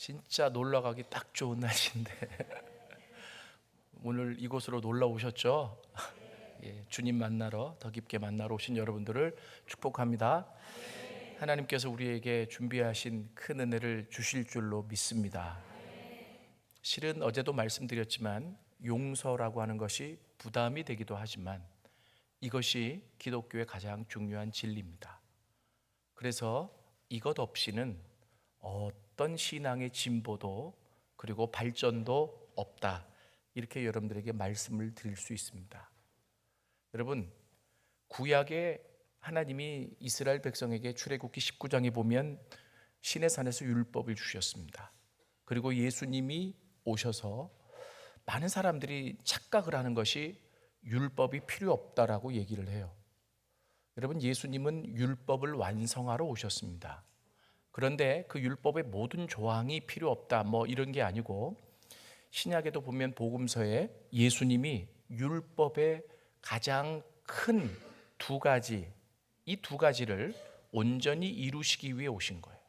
진짜 놀러 가기 딱 좋은 날씨인데 오늘 이곳으로 놀러 오셨죠? 예, 주님 만나러, 더 깊게 만나러 오신 여러분들을 축복합니다. 하나님께서 우리에게 준비하신 큰 은혜를 주실 줄로 믿습니다. 실은 어제도 말씀드렸지만 용서라고 하는 것이 부담이 되기도 하지만 이것이 기독교의 가장 중요한 진리입니다. 그래서 이것 없이는 어떤 신앙의 진보도 그리고 발전도 없다, 이렇게 여러분들에게 말씀을 드릴 수 있습니다. 여러분, 구약에 하나님이 이스라엘 백성에게 출애굽기 19장에 보면 시내산에서 율법을 주셨습니다. 그리고 예수님이 오셔서 많은 사람들이 착각을 하는 것이 율법이 필요 없다라고 얘기를 해요. 여러분, 예수님은 율법을 완성하러 오셨습니다. 그런데 그 율법의 모든 조항이 필요 없다, 이런 게 아니고, 신약에도 보면 복음서에 예수님이 율법의 가장 큰 두 가지, 이 두 가지를 온전히 이루시기 위해 오신 거예요.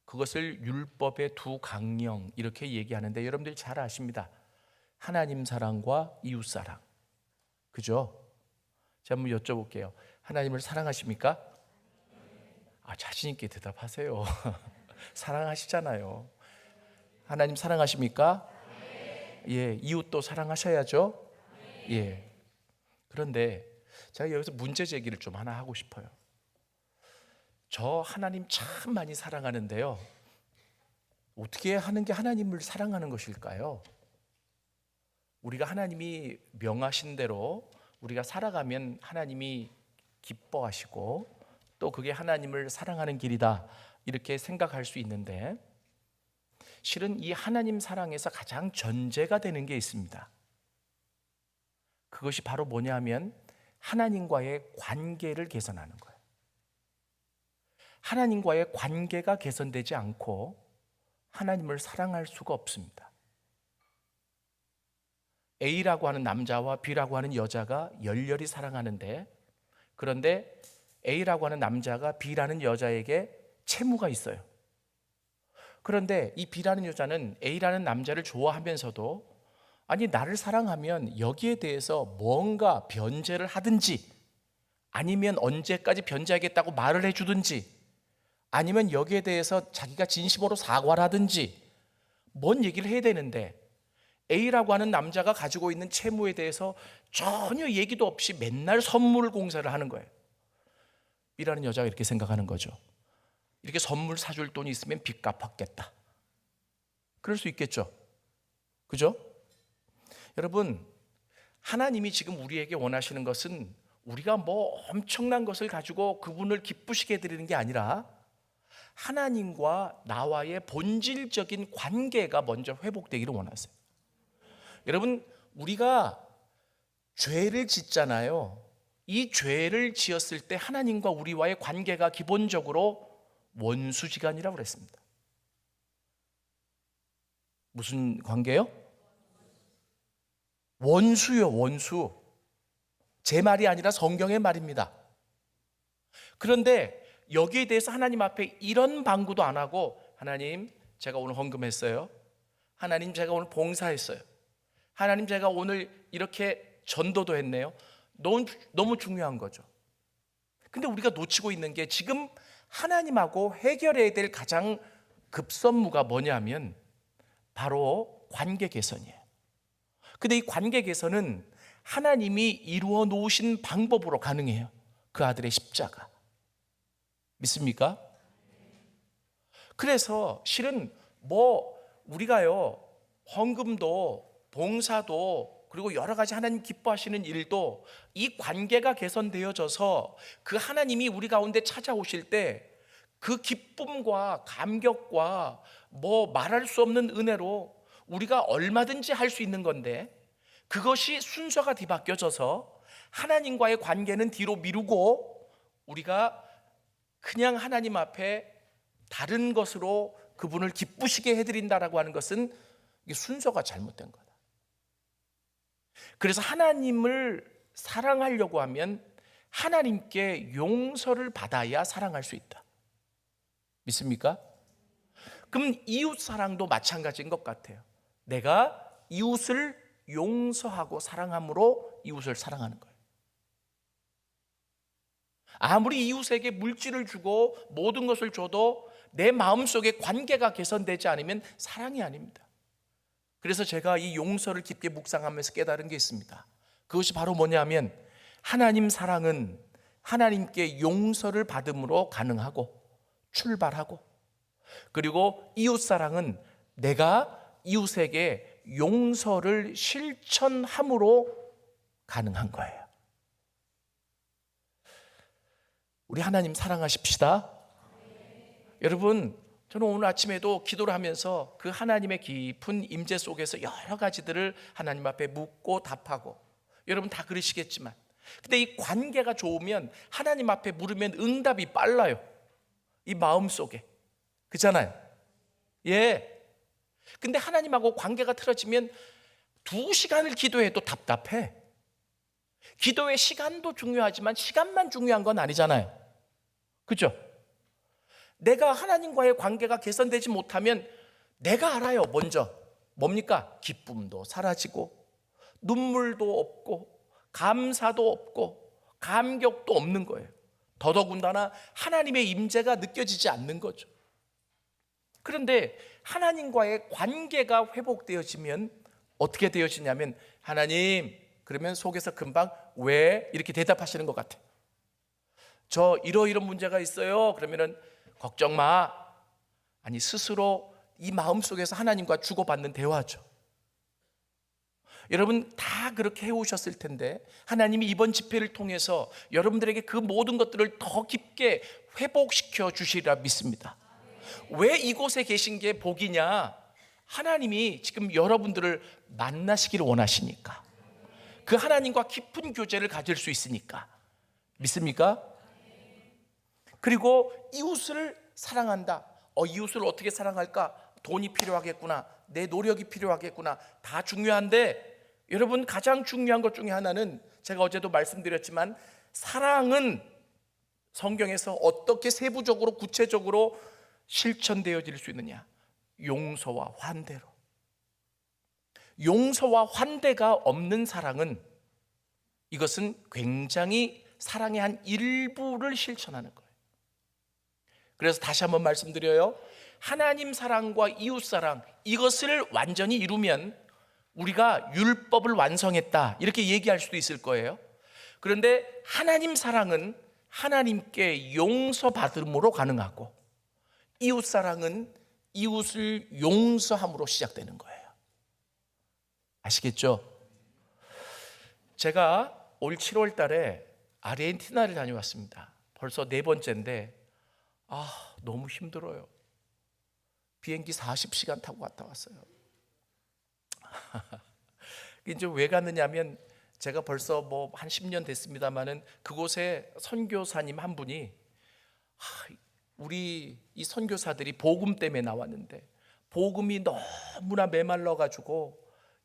그것을 율법의 두 강령, 이렇게 얘기하는데 여러분들이 잘 아십니다. 하나님 사랑과 이웃 사랑. 그죠? 제가 한번 여쭤볼게요. 하나님을 사랑하십니까? 자신 있게 대답하세요. 사랑하시잖아요. 하나님 사랑하십니까? 예, 이웃도 사랑하셔야죠. 예. 그런데 제가 여기서 문제 제기를 좀 하나 하고 싶어요. 저 하나님 참 많이 사랑하는데요, 어떻게 하는 게 하나님을 사랑하는 것일까요? 우리가 하나님이 명하신 대로 우리가 살아가면 하나님이 기뻐하시고 또 그게 하나님을 사랑하는 길이다, 이렇게 생각할 수 있는데, 실은 이 하나님 사랑에서 가장 전제가 되는 게 있습니다. 그것이 바로 뭐냐 하면 하나님과의 관계를 개선하는 거예요. 하나님과의 관계가 개선되지 않고 하나님을 사랑할 수가 없습니다. A라고 하는 남자와 B라고 하는 여자가 열렬히 사랑하는데, 그런데 A라고 하는 남자가 B라는 여자에게 채무가 있어요. 그런데 이 B라는 여자는 A라는 남자를 좋아하면서도, 아니, 나를 사랑하면 여기에 대해서 뭔가 변제를 하든지, 아니면 언제까지 변제하겠다고 말을 해주든지, 아니면 여기에 대해서 자기가 진심으로 사과를 하든지 뭔 얘기를 해야 되는데, A라고 하는 남자가 가지고 있는 채무에 대해서 전혀 얘기도 없이 맨날 선물 공세를 하는 거예요. B라는 여자가 이렇게 생각하는 거죠. 이렇게 선물 사줄 돈이 있으면 빚 갚았겠다. 그럴 수 있겠죠. 그죠? 여러분, 하나님이 지금 우리에게 원하시는 것은 우리가 엄청난 것을 가지고 그분을 기쁘시게 해드리는 게 아니라 하나님과 나와의 본질적인 관계가 먼저 회복되기를 원하세요. 여러분, 우리가 죄를 짓잖아요. 이 죄를 지었을 때 하나님과 우리와의 관계가 기본적으로 원수지간이라고 그랬습니다. 무슨 관계요? 원수요, 원수. 제 말이 아니라 성경의 말입니다. 그런데 여기에 대해서 하나님 앞에 이런 방구도 안 하고, 하나님, 제가 오늘 헌금했어요. 하나님, 제가 오늘 봉사했어요. 하나님, 제가 오늘 이렇게 전도도 했네요. 너무 중요한 거죠. 근데 우리가 놓치고 있는 게, 지금 하나님하고 해결해야 될 가장 급선무가 뭐냐면 바로 관계 개선이에요. 근데 이 관계 개선은 하나님이 이루어 놓으신 방법으로 가능해요. 그 아들의 십자가. 믿습니까? 그래서 실은 우리가요, 헌금도 봉사도 그리고 여러 가지 하나님 기뻐하시는 일도 이 관계가 개선되어져서 그 하나님이 우리 가운데 찾아오실 때 그 기쁨과 감격과 말할 수 없는 은혜로 우리가 얼마든지 할 수 있는 건데, 그것이 순서가 뒤바뀌어져서 하나님과의 관계는 뒤로 미루고 우리가 그냥 하나님 앞에 다른 것으로 그분을 기쁘시게 해드린다라고 하는 것은 이게 순서가 잘못된 거다. 그래서 하나님을 사랑하려고 하면 하나님께 용서를 받아야 사랑할 수 있다. 믿습니까? 그럼 이웃 사랑도 마찬가지인 것 같아요. 내가 이웃을 용서하고 사랑함으로 이웃을 사랑하는 거예요. 아무리 이웃에게 물질을 주고 모든 것을 줘도 내 마음속에 관계가 개선되지 않으면 사랑이 아닙니다. 그래서 제가 이 용서를 깊게 묵상하면서 깨달은 게 있습니다. 그것이 바로 뭐냐면 하나님 사랑은 하나님께 용서를 받음으로 가능하고 출발하고, 그리고 이웃 사랑은 내가 이웃에게 용서를 실천함으로 가능한 거예요. 우리 하나님 사랑하십시다. 여러분, 저는 오늘 아침에도 기도를 하면서 그 하나님의 깊은 임재 속에서 여러 가지들을 하나님 앞에 묻고 답하고, 여러분 다 그러시겠지만, 근데 이 관계가 좋으면 하나님 앞에 물으면 응답이 빨라요. 이 마음 속에. 그잖아요. 예. 근데 하나님하고 관계가 틀어지면 2시간을 기도해도 답답해. 기도의 시간도 중요하지만 시간만 중요한 건 아니잖아요. 그죠? 내가 하나님과의 관계가 개선되지 못하면 내가 알아요. 먼저 뭡니까? 기쁨도 사라지고 눈물도 없고 감사도 없고 감격도 없는 거예요. 더더군다나 하나님의 임재가 느껴지지 않는 거죠. 그런데 하나님과의 관계가 회복되어지면 어떻게 되어지냐면, 하나님, 그러면 속에서 금방 왜 이렇게 대답하시는 것 같아요. 저 이러이런 문제가 있어요. 그러면은 걱정 마. 아니, 스스로 이 마음속에서 하나님과 주고받는 대화죠. 여러분 다 그렇게 해오셨을 텐데 하나님이 이번 집회를 통해서 여러분들에게 그 모든 것들을 더 깊게 회복시켜 주시리라 믿습니다. 왜 이곳에 계신 게 복이냐? 하나님이 지금 여러분들을 만나시기를 원하시니까, 그 하나님과 깊은 교제를 가질 수 있으니까. 믿습니까? 그리고 이웃을 사랑한다. 이웃을 어떻게 사랑할까? 돈이 필요하겠구나, 내 노력이 필요하겠구나, 다 중요한데 여러분 가장 중요한 것 중에 하나는, 제가 어제도 말씀드렸지만, 사랑은 성경에서 어떻게 세부적으로 구체적으로 실천되어질 수 있느냐? 용서와 환대로. 용서와 환대가 없는 사랑은, 이것은 굉장히 사랑의 한 일부를 실천하는 거예요. 그래서 다시 한번 말씀드려요. 하나님 사랑과 이웃 사랑, 이것을 완전히 이루면 우리가 율법을 완성했다 이렇게 얘기할 수도 있을 거예요. 그런데 하나님 사랑은 하나님께 용서받음으로 가능하고, 이웃 사랑은 이웃을 용서함으로 시작되는 거예요. 아시겠죠? 제가 올 7월 달에 아르헨티나를 다녀왔습니다. 벌써 4번째인데 너무 힘들어요. 비행기 40시간 타고 갔다 왔어요. 이제 왜 갔느냐면, 제가 벌써 한 10년 됐습니다만은 그곳에 선교사님 한 분이, 우리 이 선교사들이 복음 때문에 나왔는데 복음이 너무나 메말라 가지고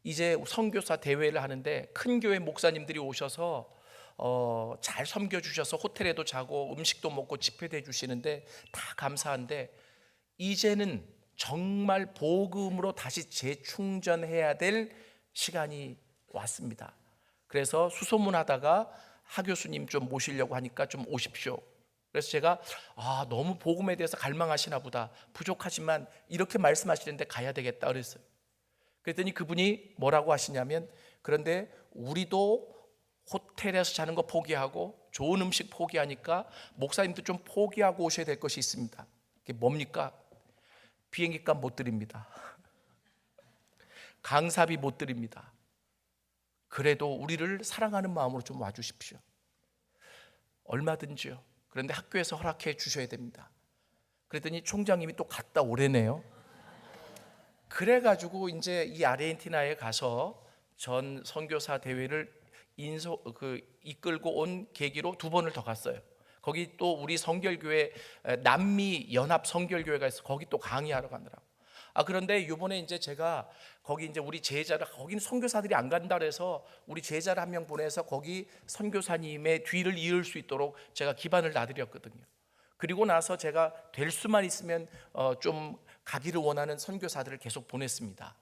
이제 선교사 대회를 하는데 큰 교회 목사님들이 오셔서 잘 섬겨 주셔서 호텔에도 자고 음식도 먹고 집회도 해 주시는데 다 감사한데, 이제는 정말 복음으로 다시 재충전해야 될 시간이 왔습니다. 그래서 수소문하다가 하 교수님 좀 모시려고 하니까 좀 오십시오. 그래서 제가 너무 복음에 대해서 갈망하시나 보다, 부족하지만 이렇게 말씀하시는데 가야 되겠다 그랬어요. 그랬더니 그분이 뭐라고 하시냐면, 그런데 우리도 호텔에서 자는 거 포기하고 좋은 음식 포기하니까 목사님도 좀 포기하고 오셔야 될 것이 있습니다. 그게 뭡니까? 비행기 값 못 드립니다. 강사비 못 드립니다. 그래도 우리를 사랑하는 마음으로 좀 와주십시오. 얼마든지요. 그런데 학교에서 허락해 주셔야 됩니다. 그랬더니 총장님이 또 갔다 오래네요. 그래가지고 이제 이 아르헨티나에 가서 전 선교사 대회를 이끌고 온 계기로 2번을 더 갔어요. 거기 또 우리 성결교회 남미 연합 성결교회가 있어, 거기 또 강의하러 가느라고. 그런데 이번에 이제 제가 거기 이제 우리 제자를, 거기는 선교사들이 안 간다 그래서 우리 제자를 한 명 보내서 거기 선교사님의 뒤를 이을 수 있도록 제가 기반을 놔드렸거든요. 그리고 나서 제가 될 수만 있으면 좀 가기를 원하는 선교사들을 계속 보냈습니다.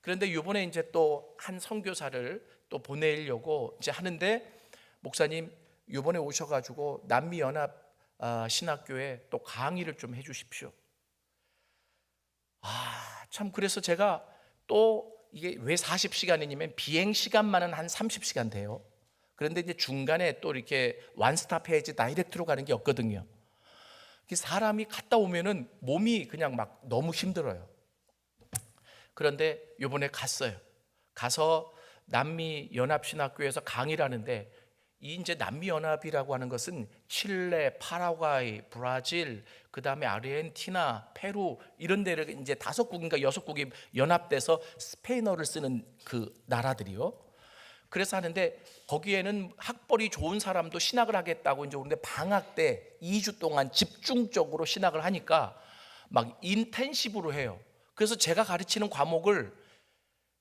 그런데 이번에 이제 또 한 선교사를 또 보내려고 이제 하는데, 목사님 이번에 오셔가지고 남미 연합 신학교에 또 강의를 좀 해주십시오. 참, 그래서 제가 또 이게 왜 40시간이냐면 비행 시간만은 한 30시간 돼요. 그런데 이제 중간에 또 이렇게 완스톱 해야지 다이렉트로 가는 게 없거든요. 사람이 갔다 오면은 몸이 그냥 막 너무 힘들어요. 그런데 이번에 갔어요. 가서 남미 연합신학교에서 강의를 하는데, 이 이제 남미 연합이라고 하는 것은 칠레, 파라과이, 브라질, 그 다음에 아르헨티나, 페루 이런 데를 이제 5국인가 6국이 연합돼서 스페인어를 쓰는 그 나라들이요. 그래서 하는데, 거기에는 학벌이 좋은 사람도 신학을 하겠다고 이제 오는데, 방학 때 2주 동안 집중적으로 신학을 하니까 막 인텐시브로 해요. 그래서 제가 가르치는 과목을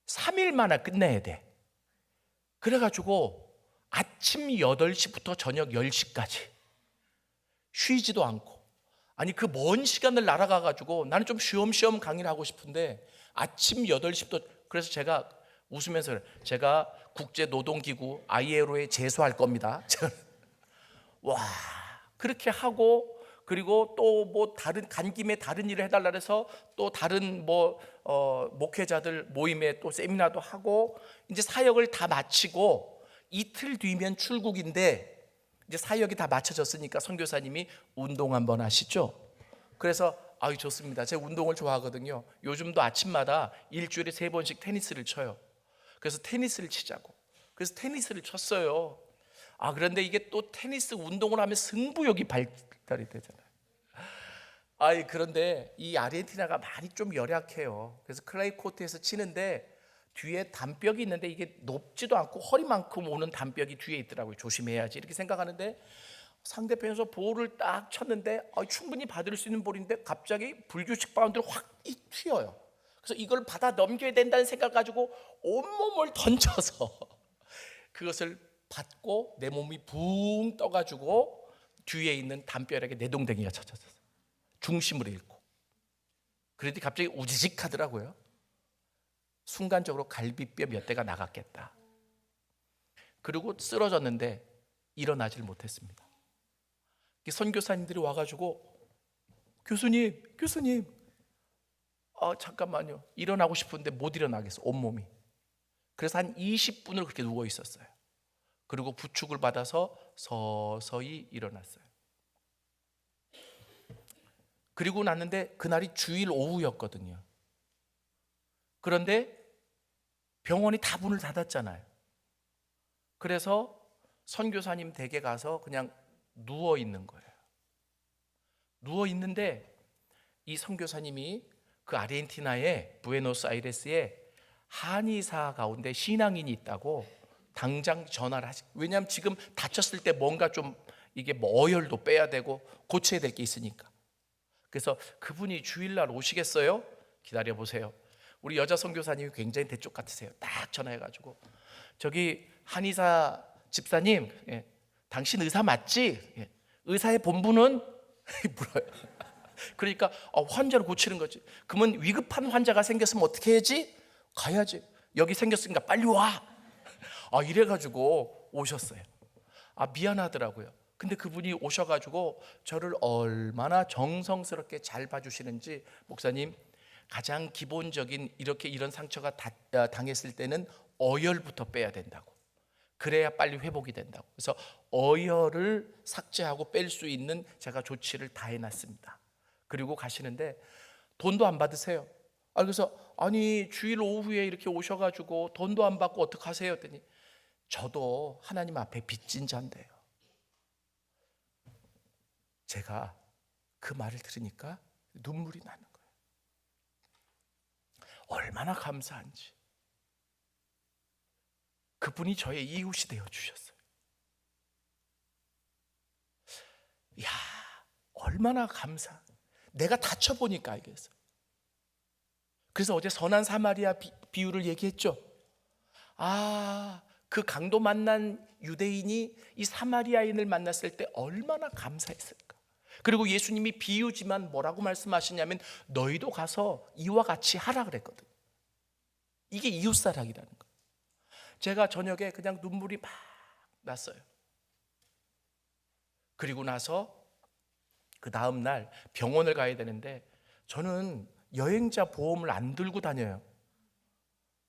3일 만에 끝내야 돼. 그래가지고 아침 8시부터 저녁 10시까지 쉬지도 않고, 아니 그 먼 시간을 날아가가지고 나는 좀 쉬엄쉬엄 강의를 하고 싶은데 아침 8시부터, 그래서 제가 웃으면서 제가 국제노동기구 ILO에 제소할 겁니다. 와, 그렇게 하고, 그리고 또 뭐 다른 간 김에 다른 일을 해달라 해서 또 다른 목회자들 모임에 또 세미나도 하고, 이제 사역을 다 마치고 이틀 뒤면 출국인데, 이제 사역이 다 마쳐졌으니까 선교사님이 운동 한번 하시죠. 그래서 아유 좋습니다. 제가 운동을 좋아하거든요. 요즘도 아침마다 일주일에 3번씩 테니스를 쳐요. 그래서 테니스를 치자고. 그래서 테니스를 쳤어요. 그런데 이게 또 테니스 운동을 하면 승부욕이 발달이 되잖아요. 그런데 이 아르헨티나가 많이 좀 열약해요. 그래서 클레이 코트에서 치는데 뒤에 담벽이 있는데 이게 높지도 않고 허리만큼 오는 담벽이 뒤에 있더라고요. 조심해야지 이렇게 생각하는데, 상대편에서 볼을 딱 쳤는데 충분히 받을 수 있는 볼인데 갑자기 불규칙 바운드를 확 튀어요. 그래서 이걸 받아 넘겨야 된다는 생각 가지고 온몸을 던져서 그것을 받고 내 몸이 붕 떠가지고 뒤에 있는 담벼락에 내동댕이가 쳐졌어요. 중심을 잃고. 그랬더니 갑자기 우지직 하더라고요. 순간적으로 갈비뼈 몇 대가 나갔겠다. 그리고 쓰러졌는데 일어나질 못했습니다. 선교사님들이 와가지고 교수님 잠깐만요, 일어나고 싶은데 못 일어나겠어, 온몸이. 그래서 한 20분을 그렇게 누워 있었어요. 그리고 부축을 받아서 서서히 일어났어요. 그리고 났는데 그날이 주일 오후였거든요. 그런데 병원이 다 문을 닫았잖아요. 그래서 선교사님 댁에 가서 그냥 누워 있는 거예요. 누워 있는데 이 선교사님이 그 아르헨티나의 부에노스아이레스에 한의사 가운데 신앙인이 있다고 당장 전화를 하시. 왜냐하면 지금 다쳤을 때 뭔가 좀 이게 어혈도 빼야 되고 고쳐야 될 게 있으니까. 그래서 그분이 주일날 오시겠어요? 기다려 보세요. 우리 여자 선교사님이 굉장히 대쪽 같으세요. 딱 전화해가지고 저기 한의사 집사님, 당신 의사 맞지? 의사의 본분은 물어요. 그러니까 환자를 고치는 거지. 그러면 위급한 환자가 생겼으면 어떻게 해야지? 가야지. 여기 생겼으니까 빨리 와. 이래가지고 오셨어요. 미안하더라고요. 근데 그분이 오셔가지고 저를 얼마나 정성스럽게 잘 봐주시는지, 목사님 가장 기본적인 이런 상처가 당했을 때는 어혈부터 빼야 된다고. 그래야 빨리 회복이 된다고. 그래서 어혈을 삭제하고 뺄 수 있는 제가 조치를 다 해놨습니다. 그리고 가시는데 돈도 안 받으세요. 그래서 아니 주일 오후에 이렇게 오셔가지고 돈도 안 받고 어떡하세요? 했더니 저도 하나님 앞에 빚진 자인데요. 제가 그 말을 들으니까 눈물이 나는 거예요. 얼마나 감사한지. 그분이 저의 이웃이 되어 주셨어요. 이야, 얼마나 감사. 내가 다쳐보니까 알겠어요. 그래서 어제 선한 사마리아 비유를 얘기했죠. 그 강도 만난 유대인이 이 사마리아인을 만났을 때 얼마나 감사했을까. 그리고 예수님이 비유지만 뭐라고 말씀하시냐면 너희도 가서 이와 같이 하라 그랬거든요. 이게 이웃사랑이라는 거. 제가 저녁에 그냥 눈물이 막 났어요. 그리고 나서 그 다음 날 병원을 가야 되는데 저는 여행자 보험을 안 들고 다녀요.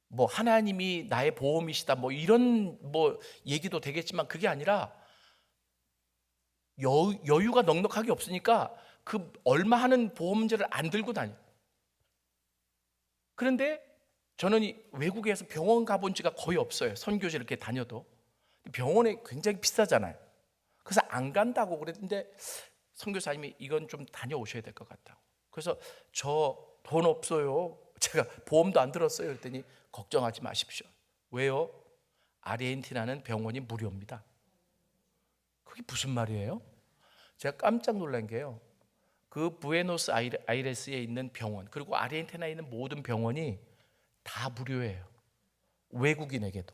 뭐 하나님이 나의 보험이시다 뭐 이런 뭐 얘기도 되겠지만 그게 아니라 여유가 넉넉하게 없으니까 그 얼마 하는 보험제를 안 들고 다녀. 그런데 저는 외국에서 병원 가본 지가 거의 없어요. 선교지 이렇게 다녀도 병원에 굉장히 비싸잖아요. 그래서 안 간다고 그랬는데 선교사님이 이건 좀 다녀오셔야 될 것 같다고. 그래서 저 돈 없어요. 제가 보험도 안 들었어요. 그랬더니 걱정하지 마십시오. 왜요? 아르헨티나는 병원이 무료입니다. 그게 무슨 말이에요? 제가 깜짝 놀란 게요. 그 부에노스 아이레스에 있는 병원 그리고 아르헨티나에 있는 모든 병원이 다 무료예요. 외국인에게도.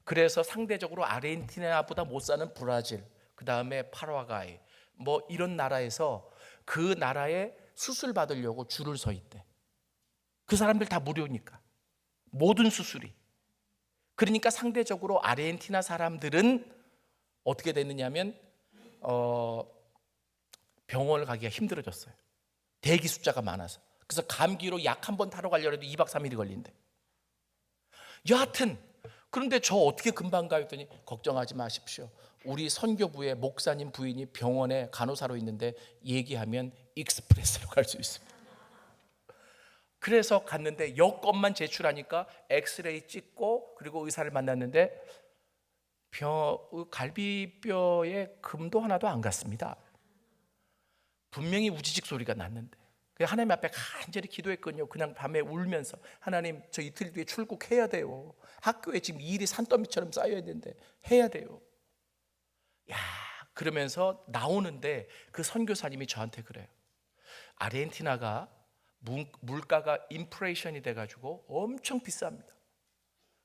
그래서 상대적으로 아르헨티나보다 못 사는 브라질, 그 다음에 파라과이 뭐 이런 나라에서 그 나라에 수술 받으려고 줄을 서 있대. 그 사람들 다 무료니까 모든 수술이. 그러니까 상대적으로 아르헨티나 사람들은 어떻게 됐느냐면 병원을 가기가 힘들어졌어요. 대기 숫자가 많아서. 그래서 감기로 약 한 번 타러 가려고 해도 2박 3일이 걸린대. 여하튼 그런데 저 어떻게 금방 가요? 했더니 걱정하지 마십시오. 우리 선교부의 목사님 부인이 병원에 간호사로 있는데 얘기하면 익스프레스로 갈 수 있습니다. 그래서 갔는데 여권만 제출하니까 엑스레이 찍고 그리고 의사를 만났는데 갈비뼈에 금도 하나도 안 갔습니다. 분명히 우지직 소리가 났는데 하나님 앞에 간절히 기도했거든요. 그냥 밤에 울면서 하나님 저 이틀 뒤에 출국해야 돼요. 학교에 지금 일이 산더미처럼 쌓여 있는데 해야 돼요. 야, 그러면서 나오는데 그 선교사님이 저한테 그래요. 아르헨티나가 물가가 인플레이션이 돼가지고 엄청 비쌉니다.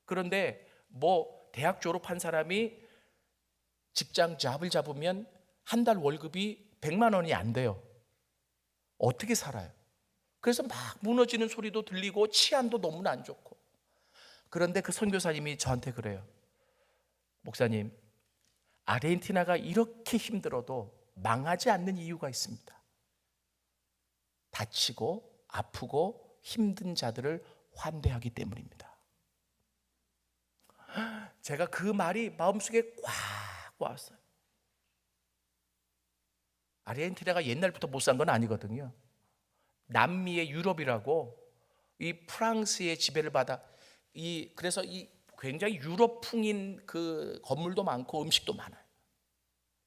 그런데 뭐 대학 졸업한 사람이 직장 잡을 잡으면 한 달 월급이 100만 원이 안 돼요. 어떻게 살아요? 그래서 막 무너지는 소리도 들리고 치안도 너무나 안 좋고. 그런데 그 선교사님이 저한테 그래요. 목사님, 아르헨티나가 이렇게 힘들어도 망하지 않는 이유가 있습니다. 다치고 아프고 힘든 자들을 환대하기 때문입니다. 제가 그 말이 마음속에 꽉 왔어요. 아르헨티나가 옛날부터 못 산 건 아니거든요. 남미의 유럽이라고 이 프랑스의 지배를 받아 그래서 이 굉장히 유럽풍인 그 건물도 많고 음식도 많아요.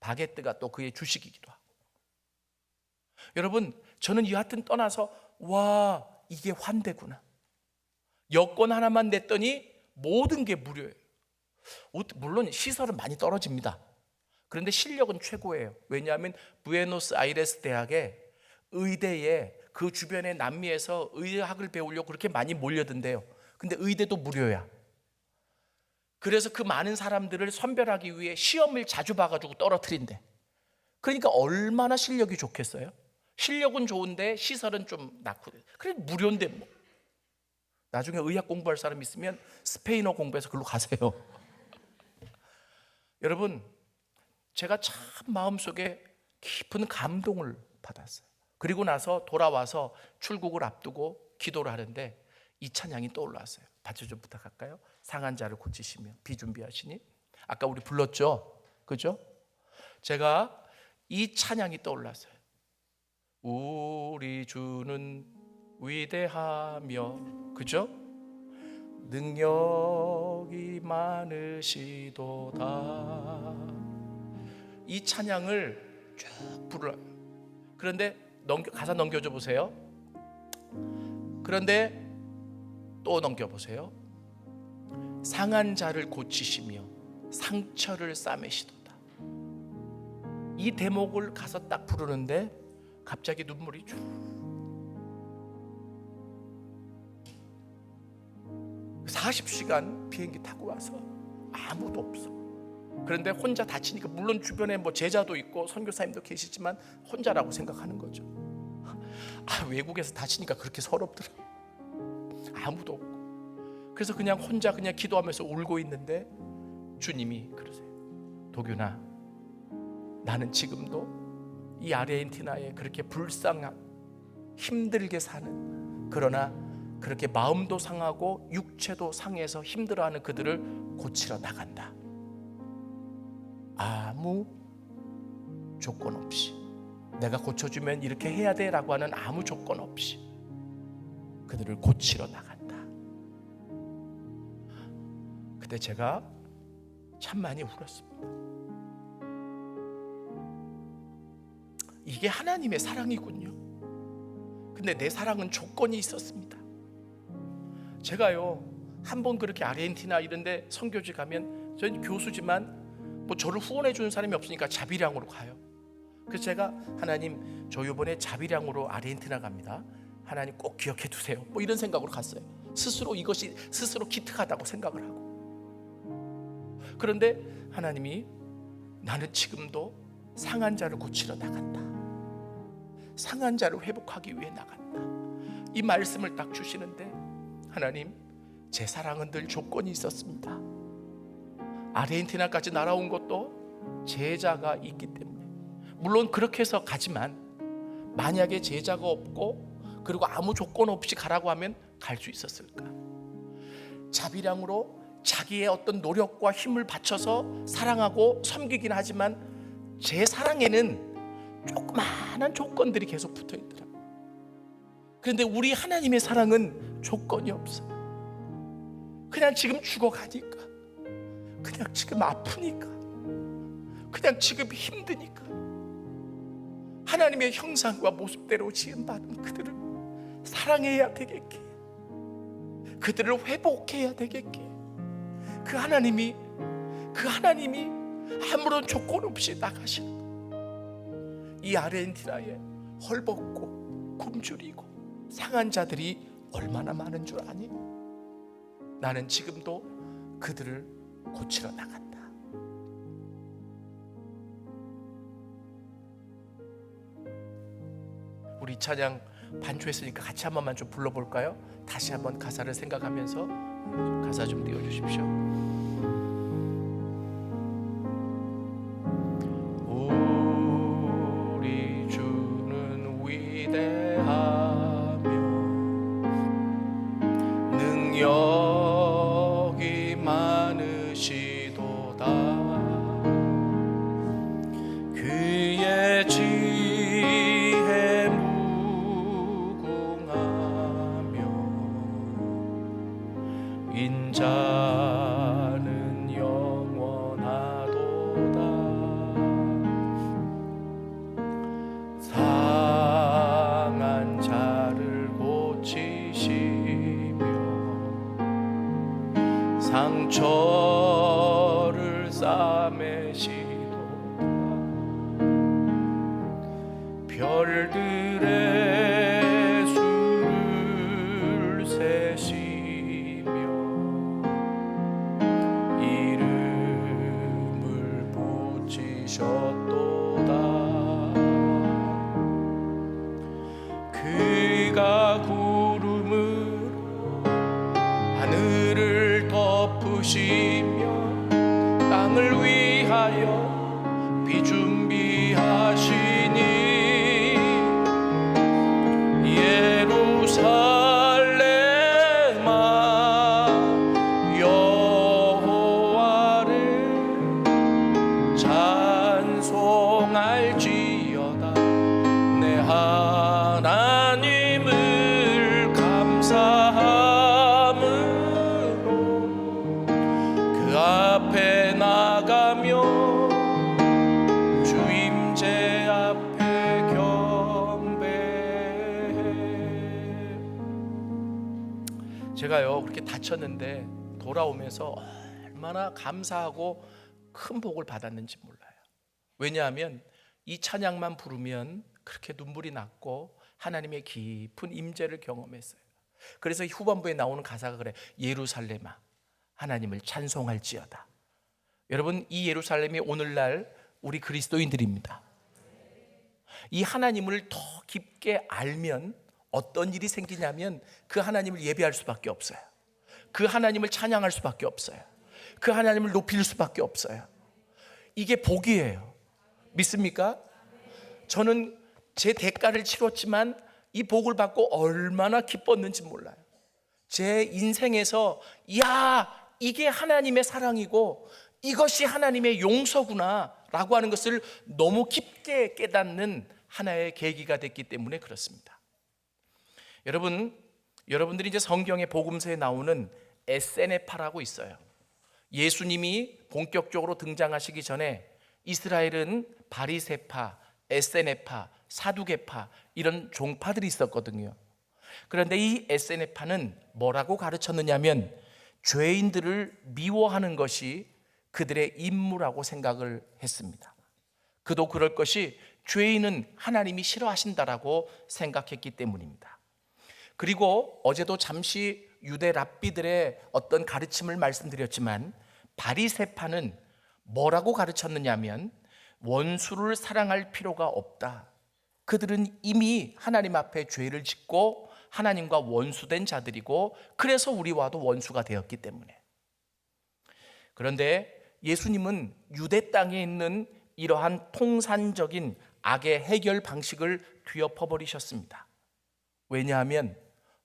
바게트가 또 그의 주식이기도 하고. 여러분, 저는 여하튼 떠나서 와, 이게 환대구나. 여권 하나만 냈더니 모든 게 무료예요. 물론 시설은 많이 떨어집니다. 그런데 실력은 최고예요. 왜냐하면 부에노스 아이레스 대학에 의대에 그 주변의 남미에서 의학을 배우려고 그렇게 많이 몰려든대요. 근데 의대도 무료야. 그래서 그 많은 사람들을 선별하기 위해 시험을 자주 봐가지고 떨어뜨린대. 그러니까 얼마나 실력이 좋겠어요? 실력은 좋은데 시설은 좀 낮고. 그래 무료인데 뭐. 나중에 의학 공부할 사람 있으면 스페인어 공부해서 글로 가세요. 여러분, 제가 참 마음속에 깊은 감동을 받았어요. 그리고 나서 돌아와서 출국을 앞두고 기도를 하는데 이 찬양이 떠올랐어요. 같이 좀 부탁할까요? 상한 자를 고치시며 비준비하시니. 아까 우리 불렀죠? 그죠? 제가 이 찬양이 떠올랐어요. 우리 주는 위대하며, 그죠? 능력이 많으시도다. 이 찬양을 쭉 부르라. 그런데 가사 넘겨줘 보세요. 그런데 또 넘겨보세요. 상한 자를 고치시며 상처를 싸매시도다. 이 대목을 가서 딱 부르는데 갑자기 눈물이 쭉. 40시간 비행기 타고 와서 아무도 없어. 그런데 혼자 다치니까, 물론 주변에 뭐 제자도 있고 선교사님도 계시지만 혼자라고 생각하는 거죠. 외국에서 다치니까 그렇게 서럽더라. 아무도 없고. 그래서 그냥 혼자 그냥 기도하면서 울고 있는데 주님이 그러세요. 도균아, 나는 지금도 이 아르헨티나에 그렇게 불쌍한, 힘들게 사는, 그러나 그렇게 마음도 상하고 육체도 상해서 힘들어하는 그들을 고치러 나간다. 아무 조건 없이, 내가 고쳐주면 이렇게 해야 돼 라고 하는 아무 조건 없이 그들을 고치러 나간다. 그때 제가 참 많이 울었습니다. 이게 하나님의 사랑이군요. 근데 내 사랑은 조건이 있었습니다. 제가요, 한번 그렇게 아르헨티나 이런데 선교지 가면, 저는 교수지만 뭐 저를 후원해 주는 사람이 없으니까 자비량으로 가요. 그래서 제가, 하나님, 저 이번에 자비량으로 아르헨티나 갑니다. 하나님 꼭 기억해 두세요. 뭐 이런 생각으로 갔어요. 스스로 이것이 스스로 기특하다고 생각을 하고. 그런데 하나님이, 나는 지금도 상한 자를 고치러 나간다. 상한 자를 회복하기 위해 나간다. 이 말씀을 딱 주시는데, 하나님, 제 사랑은 늘 조건이 있었습니다. 아르헨티나까지 날아온 것도 제자가 있기 때문에. 물론 그렇게 해서 가지만, 만약에 제자가 없고 그리고 아무 조건 없이 가라고 하면 갈 수 있었을까? 자비량으로 자기의 어떤 노력과 힘을 바쳐서 사랑하고 섬기긴 하지만 제 사랑에는 조그마한 조건들이 계속 붙어 있더라고요. 그런데 우리 하나님의 사랑은 조건이 없어요. 그냥 지금 죽어가니까, 그냥 지금 아프니까, 그냥 지금 힘드니까 하나님의 형상과 모습대로 지음받은 그들을 사랑해야 되겠기에, 그들을 회복해야 되겠기에, 그 하나님이 아무런 조건 없이 나가시는 이 아르헨티나에 헐벗고 굶주리고 상한 자들이 얼마나 많은 줄 아니? 나는 지금도 그들을 고치러 나간다. 우리 찬양 반주했으니까 같이 한 번만 좀 불러볼까요? 다시 한번 가사를 생각하면서 가사 좀 띄워주십시오. 우리 주는 위대하며 능력이 많으시도다. 그의 지혜 무궁하며 인자는 영원하도다. 상한 자를 고치시며 상처를 싸매시도다. 별들의 수를 세시며 이름을 붙이셨도다. 그가 구름으로 하늘을 덮으시며 땅을 위하여 비 준비하시니 예루살렘아 여호와를 찬송할지어다. 내 하나님을 감사함으로 그 앞에 나가며 주임제 앞에 경배해. 제가요 그렇게 다쳤는데 돌아오면서 얼마나 감사하고 큰 복을 받았는지 몰라요. 왜냐하면 이 찬양만 부르면 그렇게 눈물이 났고 하나님의 깊은 임재를 경험했어요. 그래서 후반부에 나오는 가사가 그래. 예루살렘아 하나님을 찬송할지어다. 여러분, 이 예루살렘이 오늘날 우리 그리스도인들입니다. 이 하나님을 더 깊게 알면 어떤 일이 생기냐면 그 하나님을 예배할 수밖에 없어요. 그 하나님을 찬양할 수밖에 없어요. 그 하나님을 높일 수밖에 없어요. 이게 복이에요. 믿습니까? 저는 제 대가를 치렀지만 이 복을 받고 얼마나 기뻤는지 몰라요. 제 인생에서 이게 하나님의 사랑이고 이것이 하나님의 용서구나 라고 하는 것을 너무 깊게 깨닫는 하나의 계기가 됐기 때문에 그렇습니다. 여러분들이 이제 성경의 복음서에 나오는 에세네파라고 있어요. 예수님이 본격적으로 등장하시기 전에 이스라엘은 바리새파, 에세네파, 사두개파 이런 종파들이 있었거든요. 그런데 이 에세네파는 뭐라고 가르쳤느냐면 죄인들을 미워하는 것이 그들의 임무라고 생각을 했습니다. 그도 그럴 것이 죄인은 하나님이 싫어하신다라고 생각했기 때문입니다. 그리고 어제도 잠시 유대 랍비들의 어떤 가르침을 말씀드렸지만 바리새파는 뭐라고 가르쳤느냐면 원수를 사랑할 필요가 없다. 그들은 이미 하나님 앞에 죄를 짓고 하나님과 원수된 자들이고 그래서 우리와도 원수가 되었기 때문에. 그런데 예수님은 유대 땅에 있는 이러한 통산적인 악의 해결 방식을 뒤엎어 버리셨습니다. 왜냐하면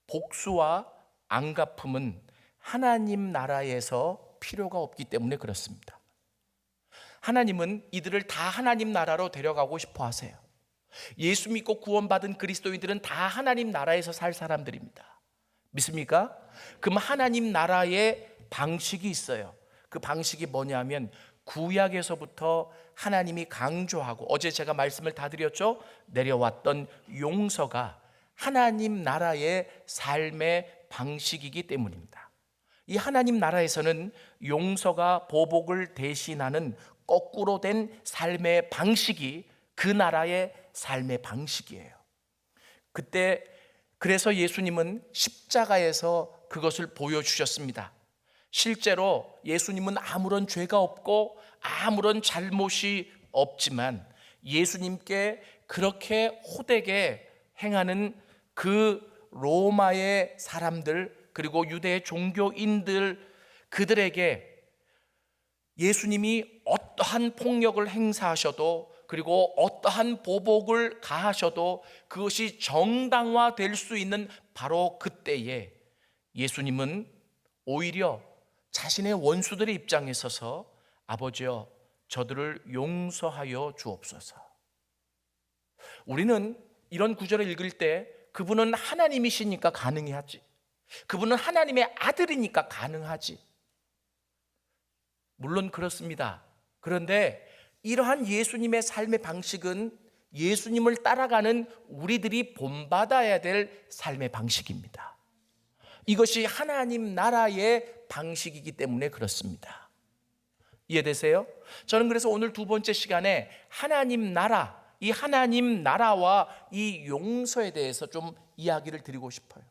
복수와 안갚음은 하나님 나라에서 필요가 없기 때문에 그렇습니다. 하나님은 이들을 다 하나님 나라로 데려가고 싶어 하세요. 예수 믿고 구원받은 그리스도인들은 다 하나님 나라에서 살 사람들입니다. 믿습니까? 그럼 하나님 나라의 방식이 있어요. 그 방식이 뭐냐면 구약에서부터 하나님이 강조하고 어제 제가 말씀을 다 드렸죠. 내려왔던 용서가 하나님 나라의 삶의 방식이기 때문입니다. 이 하나님 나라에서는 용서가 보복을 대신하는 거꾸로 된 삶의 방식이 그 나라의 삶의 방식이에요. 그래서 예수님은 십자가에서 그것을 보여주셨습니다. 실제로 예수님은 아무런 죄가 없고 아무런 잘못이 없지만 예수님께 그렇게 호되게 행하는 그 로마의 사람들 그리고 유대의 종교인들 그들에게 예수님이 어떠한 폭력을 행사하셔도 그리고 어떠한 보복을 가하셔도 그것이 정당화될 수 있는 바로 그때에 예수님은 오히려 자신의 원수들의 입장에 서서 아버지여 저들을 용서하여 주옵소서. 우리는 이런 구절을 읽을 때 그분은 하나님이시니까 가능하지. 그분은 하나님의 아들이니까 가능하지. 물론 그렇습니다. 그런데 이러한 예수님의 삶의 방식은 예수님을 따라가는 우리들이 본받아야 될 삶의 방식입니다. 이것이 하나님 나라의 방식이기 때문에 그렇습니다. 이해되세요? 저는 그래서 오늘 두 번째 시간에 하나님 나라, 이 하나님 나라와 이 용서에 대해서 좀 이야기를 드리고 싶어요.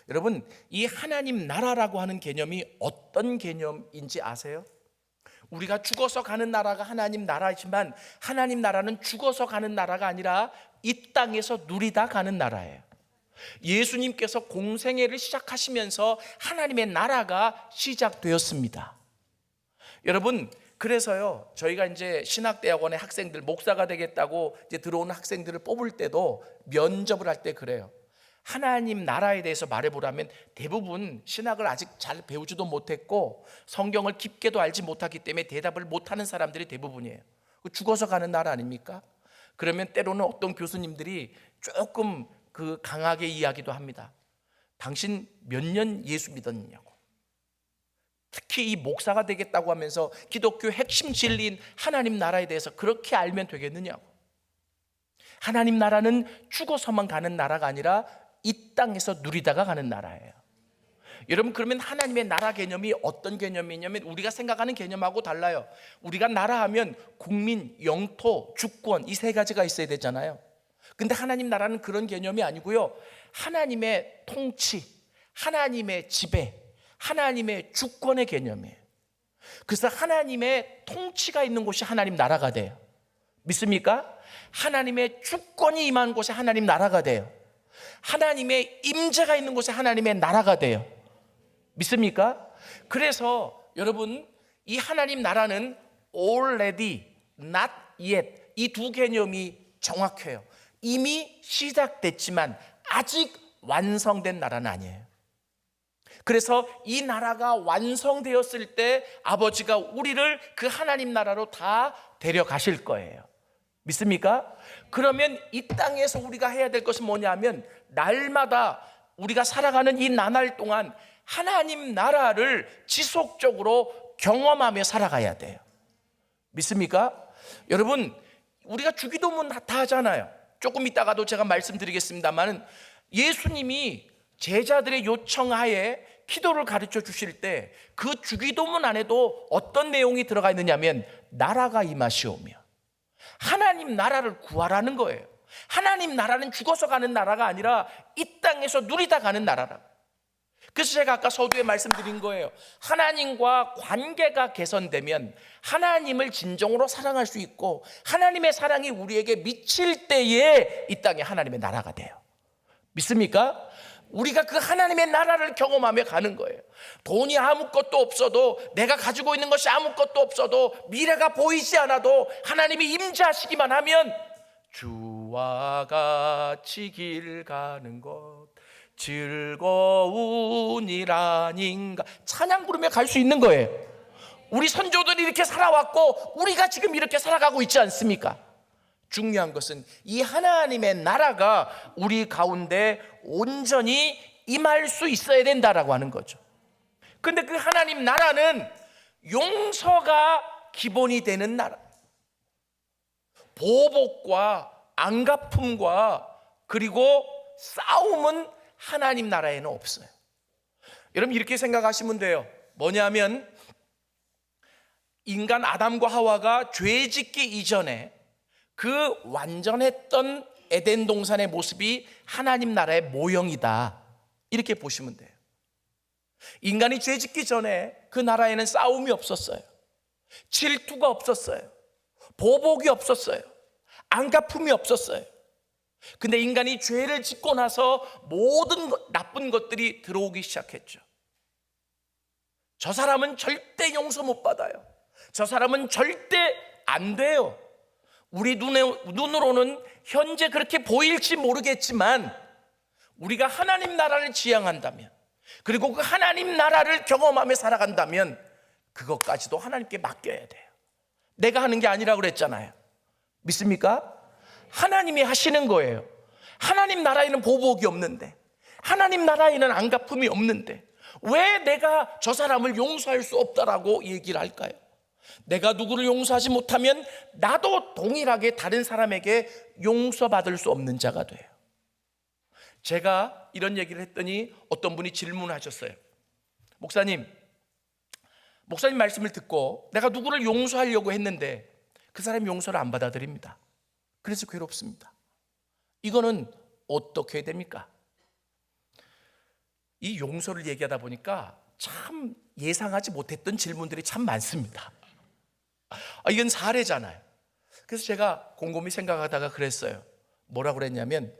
여러분, 이 하나님 나라라고 하는 개념이 어떤 개념인지 아세요? 우리가 죽어서 가는 나라가 하나님 나라이지만 하나님 나라는 죽어서 가는 나라가 아니라 이 땅에서 누리다 가는 나라예요. 예수님께서 공생애를 시작하시면서 하나님의 나라가 시작되었습니다. 여러분, 그래서요, 저희가 이제 신학대학원의 학생들, 목사가 되겠다고 이제 들어오는 학생들을 뽑을 때도 면접을 할 때 그래요. 하나님 나라에 대해서 말해보라면 대부분 신학을 아직 잘 배우지도 못했고 성경을 깊게도 알지 못하기 때문에 대답을 못하는 사람들이 대부분이에요. 죽어서 가는 나라 아닙니까? 그러면 때로는 어떤 교수님들이 조금 그 강하게 이야기도 합니다. 당신 몇 년 예수 믿었느냐고. 특히 이 목사가 되겠다고 하면서 기독교 핵심 진리인 하나님 나라에 대해서 그렇게 알면 되겠느냐고. 하나님 나라는 죽어서만 가는 나라가 아니라 이 땅에서 누리다가 가는 나라예요. 여러분, 그러면 하나님의 나라 개념이 어떤 개념이냐면 우리가 생각하는 개념하고 달라요. 우리가 나라하면 국민, 영토, 주권 이 세 가지가 있어야 되잖아요. 근데 하나님 나라는 그런 개념이 아니고요. 하나님의 통치, 하나님의 지배, 하나님의 주권의 개념이에요. 그래서 하나님의 통치가 있는 곳이 하나님 나라가 돼요. 믿습니까? 하나님의 주권이 임한 곳에 하나님 나라가 돼요. 하나님의 임재가 있는 곳에 하나님의 나라가 돼요. 믿습니까? 그래서 여러분, 이 하나님 나라는 already, not yet, 이 두 개념이 정확해요. 이미 시작됐지만 아직 완성된 나라는 아니에요. 그래서 이 나라가 완성되었을 때 아버지가 우리를 그 하나님 나라로 다 데려가실 거예요. 믿습니까? 그러면 이 땅에서 우리가 해야 될 것은 뭐냐면, 날마다 우리가 살아가는 이 나날 동안 하나님 나라를 지속적으로 경험하며 살아가야 돼요. 믿습니까? 여러분, 우리가 주기도문 다 하잖아요. 조금 이따가도 제가 말씀드리겠습니다만, 예수님이 제자들의 요청하에 기도를 가르쳐 주실 때 그 주기도문 안에도 어떤 내용이 들어가 있느냐면, 나라가 임하시오며 하나님 나라를 구하라는 거예요. 하나님 나라는 죽어서 가는 나라가 아니라 이 땅에서 누리다 가는 나라라고. 그래서 제가 아까 서두에 말씀드린 거예요. 하나님과 관계가 개선되면 하나님을 진정으로 사랑할 수 있고, 하나님의 사랑이 우리에게 미칠 때에 이 땅에 하나님의 나라가 돼요. 믿습니까? 우리가 그 하나님의 나라를 경험하며 가는 거예요. 돈이 아무것도 없어도, 내가 가지고 있는 것이 아무것도 없어도, 미래가 보이지 않아도 하나님이 임재하시기만 하면 주와 같이 길 가는 것 즐거운 일 아닌가, 찬양 부르며 갈 수 있는 거예요. 우리 선조들이 이렇게 살아왔고 우리가 지금 이렇게 살아가고 있지 않습니까? 중요한 것은 이 하나님의 나라가 우리 가운데 온전히 임할 수 있어야 된다라고 하는 거죠. 근데 그 하나님 나라는 용서가 기본이 되는 나라, 보복과 안갚음과 그리고 싸움은 하나님 나라에는 없어요. 여러분, 이렇게 생각하시면 돼요. 뭐냐면, 인간 아담과 하와가 죄 짓기 이전에 그 완전했던 에덴 동산의 모습이 하나님 나라의 모형이다, 이렇게 보시면 돼요. 인간이 죄 짓기 전에 그 나라에는 싸움이 없었어요. 질투가 없었어요. 보복이 없었어요. 안갚음이 없었어요. 근데 인간이 죄를 짓고 나서 모든 나쁜 것들이 들어오기 시작했죠. 저 사람은 절대 용서 못 받아요. 저 사람은 절대 안 돼요. 우리 눈으로는 현재 그렇게 보일지 모르겠지만, 우리가 하나님 나라를 지향한다면, 그리고 그 하나님 나라를 경험하며 살아간다면 그것까지도 하나님께 맡겨야 돼요. 내가 하는 게 아니라고 그랬잖아요. 믿습니까? 하나님이 하시는 거예요. 하나님 나라에는 보복이 없는데, 하나님 나라에는 안갚음이 없는데 왜 내가 저 사람을 용서할 수 없다라고 얘기를 할까요? 내가 누구를 용서하지 못하면 나도 동일하게 다른 사람에게 용서받을 수 없는 자가 돼요. 제가 이런 얘기를 했더니 어떤 분이 질문하셨어요. 목사님 말씀을 듣고 내가 누구를 용서하려고 했는데 그 사람이 용서를 안 받아들입니다. 그래서 괴롭습니다. 이거는 어떻게 해야 됩니까? 이 용서를 얘기하다 보니까 참 예상하지 못했던 질문들이 참 많습니다. 이건 사례잖아요. 그래서 제가 곰곰이 생각하다가 그랬어요. 뭐라고 그랬냐면,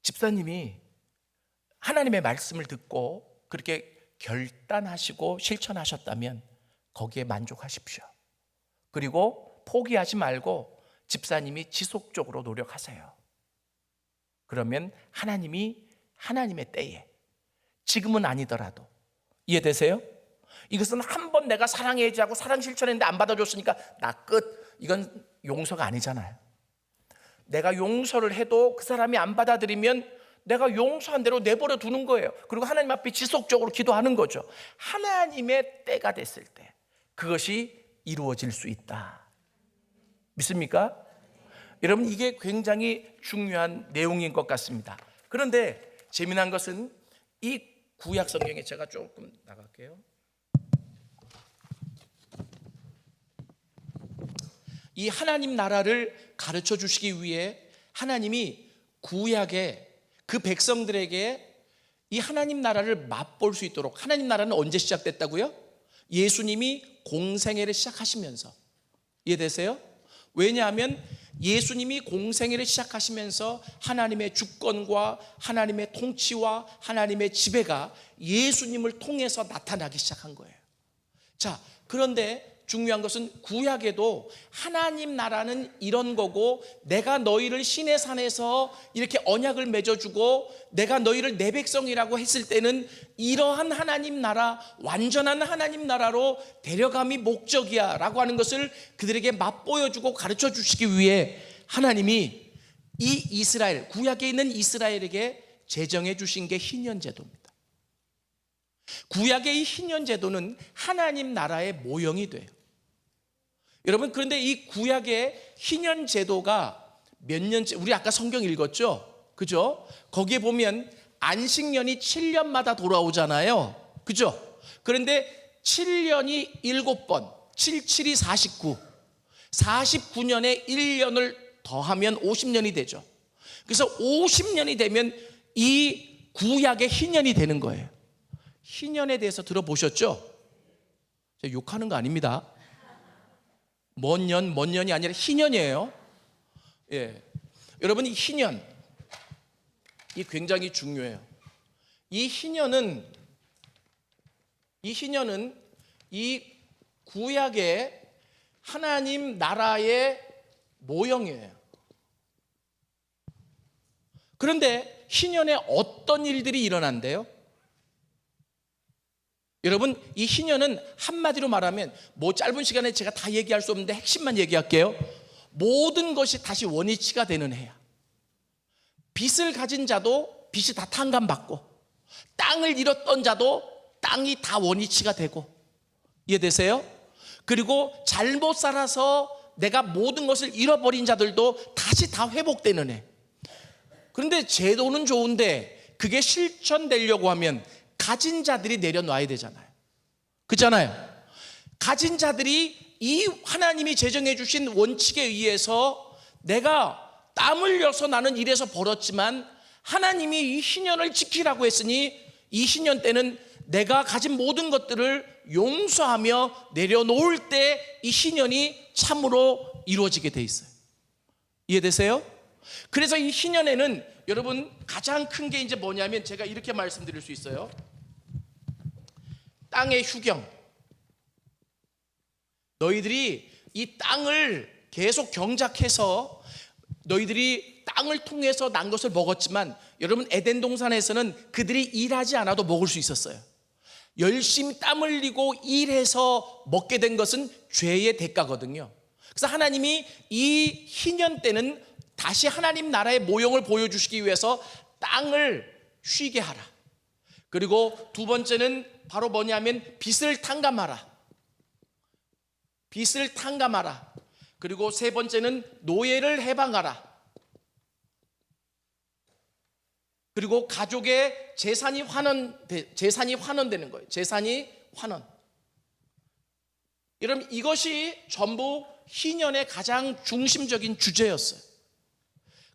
집사님이 하나님의 말씀을 듣고 그렇게 결단하시고 실천하셨다면 거기에 만족하십시오. 그리고 포기하지 말고 집사님이 지속적으로 노력하세요. 그러면 하나님이 하나님의 때에, 지금은 아니더라도, 이해되세요? 이것은 한 번 내가 사랑해야지 하고 사랑 실천했는데 안 받아줬으니까 나 끝, 이건 용서가 아니잖아요. 내가 용서를 해도 그 사람이 안 받아들이면 내가 용서한 대로 내버려 두는 거예요. 그리고 하나님 앞에 지속적으로 기도하는 거죠. 하나님의 때가 됐을 때 그것이 이루어질 수 있다. 믿습니까? 여러분, 이게 굉장히 중요한 내용인 것 같습니다. 그런데 재미난 것은 이 구약 성경에, 제가 조금 나갈게요. 이 하나님 나라를 가르쳐 주시기 위해 하나님이 구약에 그 백성들에게 이 하나님 나라를 맛볼 수 있도록, 하나님 나라는 언제 시작됐다고요? 예수님이 공생애를 시작하시면서, 이해되세요? 왜냐하면 예수님이 공생애를 시작하시면서 하나님의 주권과 하나님의 통치와 하나님의 지배가 예수님을 통해서 나타나기 시작한 거예요. 자, 그런데 중요한 것은 구약에도 하나님 나라는 이런 거고, 내가 너희를 시내 산에서 이렇게 언약을 맺어주고 내가 너희를 내 백성이라고 했을 때는 이러한 하나님 나라, 완전한 하나님 나라로 데려감이 목적이야 라고 하는 것을 그들에게 맛보여주고 가르쳐 주시기 위해 하나님이 이 이스라엘, 구약에 있는 이스라엘에게 제정해 주신 게 희년제도입니다. 구약의 이 희년제도는 하나님 나라의 모형이 돼요. 여러분, 그런데 이 구약의 희년제도가 몇 년째, 우리 아까 성경 읽었죠? 그죠? 거기에 보면 안식년이 7년마다 돌아오잖아요. 그죠? 그런데 7년이 7번, 7, 7이 49, 49년에 1년을 더하면 50년이 되죠. 그래서 50년이 되면 이 구약의 희년이 되는 거예요. 희년에 대해서 들어보셨죠? 제가 욕하는 거 아닙니다. 먼 년이 아니라 희년이에요. 예. 여러분, 이 희년, 이 굉장히 중요해요. 이 희년은 이 구약의 하나님 나라의 모형이에요. 그런데 희년에 어떤 일들이 일어난대요? 여러분, 이 희년은 한마디로 말하면, 뭐 짧은 시간에 제가 다 얘기할 수 없는데 핵심만 얘기할게요. 모든 것이 다시 원위치가 되는 해야. 빚을 가진 자도 빚이 다 탕감받고, 땅을 잃었던 자도 땅이 다 원위치가 되고, 이해되세요? 그리고 잘못 살아서 내가 모든 것을 잃어버린 자들도 다시 다 회복되는 해. 그런데 제도는 좋은데 그게 실천되려고 하면 가진 자들이 내려놔야 되잖아요. 그렇잖아요. 가진 자들이 이 하나님이 제정해 주신 원칙에 의해서, 내가 땀 흘려서 나는 이래서 벌었지만 하나님이 이 희년을 지키라고 했으니 이 희년 때는 내가 가진 모든 것들을 용서하며 내려놓을 때 이 희년이 참으로 이루어지게 돼 있어요. 이해되세요? 그래서 이 희년에는 여러분 가장 큰 게 이제 뭐냐면, 제가 이렇게 말씀드릴 수 있어요. 땅의 휴경. 너희들이 이 땅을 계속 경작해서 너희들이 땅을 통해서 난 것을 먹었지만, 여러분 에덴 동산에서는 그들이 일하지 않아도 먹을 수 있었어요. 열심히 땀 흘리고 일해서 먹게 된 것은 죄의 대가거든요. 그래서 하나님이 이 희년 때는 다시 하나님 나라의 모형을 보여주시기 위해서 땅을 쉬게 하라. 그리고 두 번째는 바로 뭐냐면 빚을 탕감하라. 빚을 탕감하라. 그리고 세 번째는 노예를 해방하라. 그리고 가족의 재산이 환원되는 거예요. 재산이 환원. 여러분, 이것이 전부 희년의 가장 중심적인 주제였어요.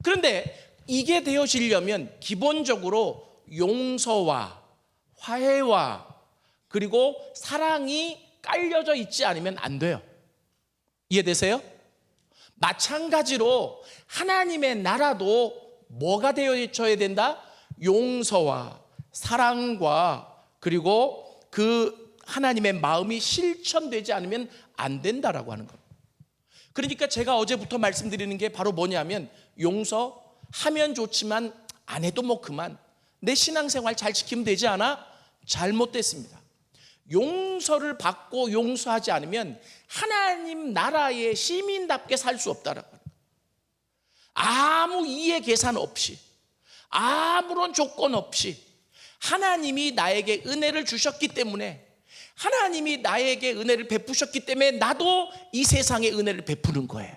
그런데 이게 되어지려면 기본적으로 용서와 화해와 그리고 사랑이 깔려져 있지 않으면 안 돼요. 이해되세요? 마찬가지로 하나님의 나라도 뭐가 되어져야 된다? 용서와 사랑과 그리고 그 하나님의 마음이 실천되지 않으면 안 된다라고 하는 겁니다. 그러니까 제가 어제부터 말씀드리는 게 바로 뭐냐면, 용서하면 좋지만 안 해도 뭐 그만, 내 신앙생활 잘 지키면 되지 않아? 잘못됐습니다. 용서를 받고 용서하지 않으면 하나님 나라의 시민답게 살 수 없다라고 합니다. 아무 이해 계산 없이, 아무런 조건 없이 하나님이 나에게 은혜를 주셨기 때문에, 하나님이 나에게 은혜를 베푸셨기 때문에 나도 이 세상에 은혜를 베푸는 거예요.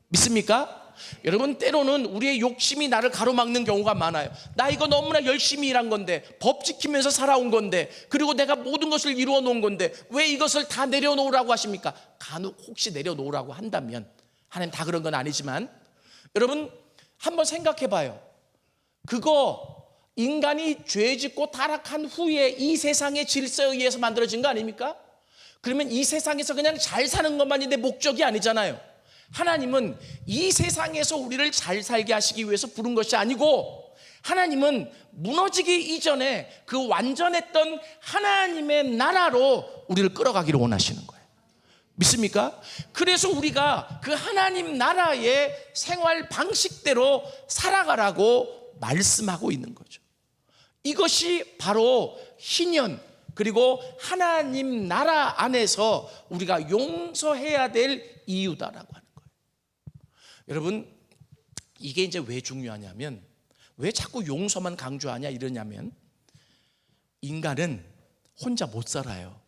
믿습니까? 여러분, 때로는 우리의 욕심이 나를 가로막는 경우가 많아요. 나 이거 너무나 열심히 일한 건데, 법 지키면서 살아온 건데, 그리고 내가 모든 것을 이루어 놓은 건데 왜 이것을 다 내려놓으라고 하십니까? 간혹 혹시 내려놓으라고 한다면, 하나님 다 그런 건 아니지만, 여러분 한번 생각해 봐요. 그거 인간이 죄 짓고 타락한 후에 이 세상의 질서에 의해서 만들어진 거 아닙니까? 그러면 이 세상에서 그냥 잘 사는 것만이 내 목적이 아니잖아요. 하나님은 이 세상에서 우리를 잘 살게 하시기 위해서 부른 것이 아니고, 하나님은 무너지기 이전에 그 완전했던 하나님의 나라로 우리를 끌어가기를 원하시는 거예요. 믿습니까? 그래서 우리가 그 하나님 나라의 생활 방식대로 살아가라고 말씀하고 있는 거죠. 이것이 바로 희년, 그리고 하나님 나라 안에서 우리가 용서해야 될 이유다라고 하는 거예요. 여러분, 이게 이제 왜 중요하냐면, 왜 자꾸 용서만 강조하냐 이러냐면, 인간은 혼자 못 살아요.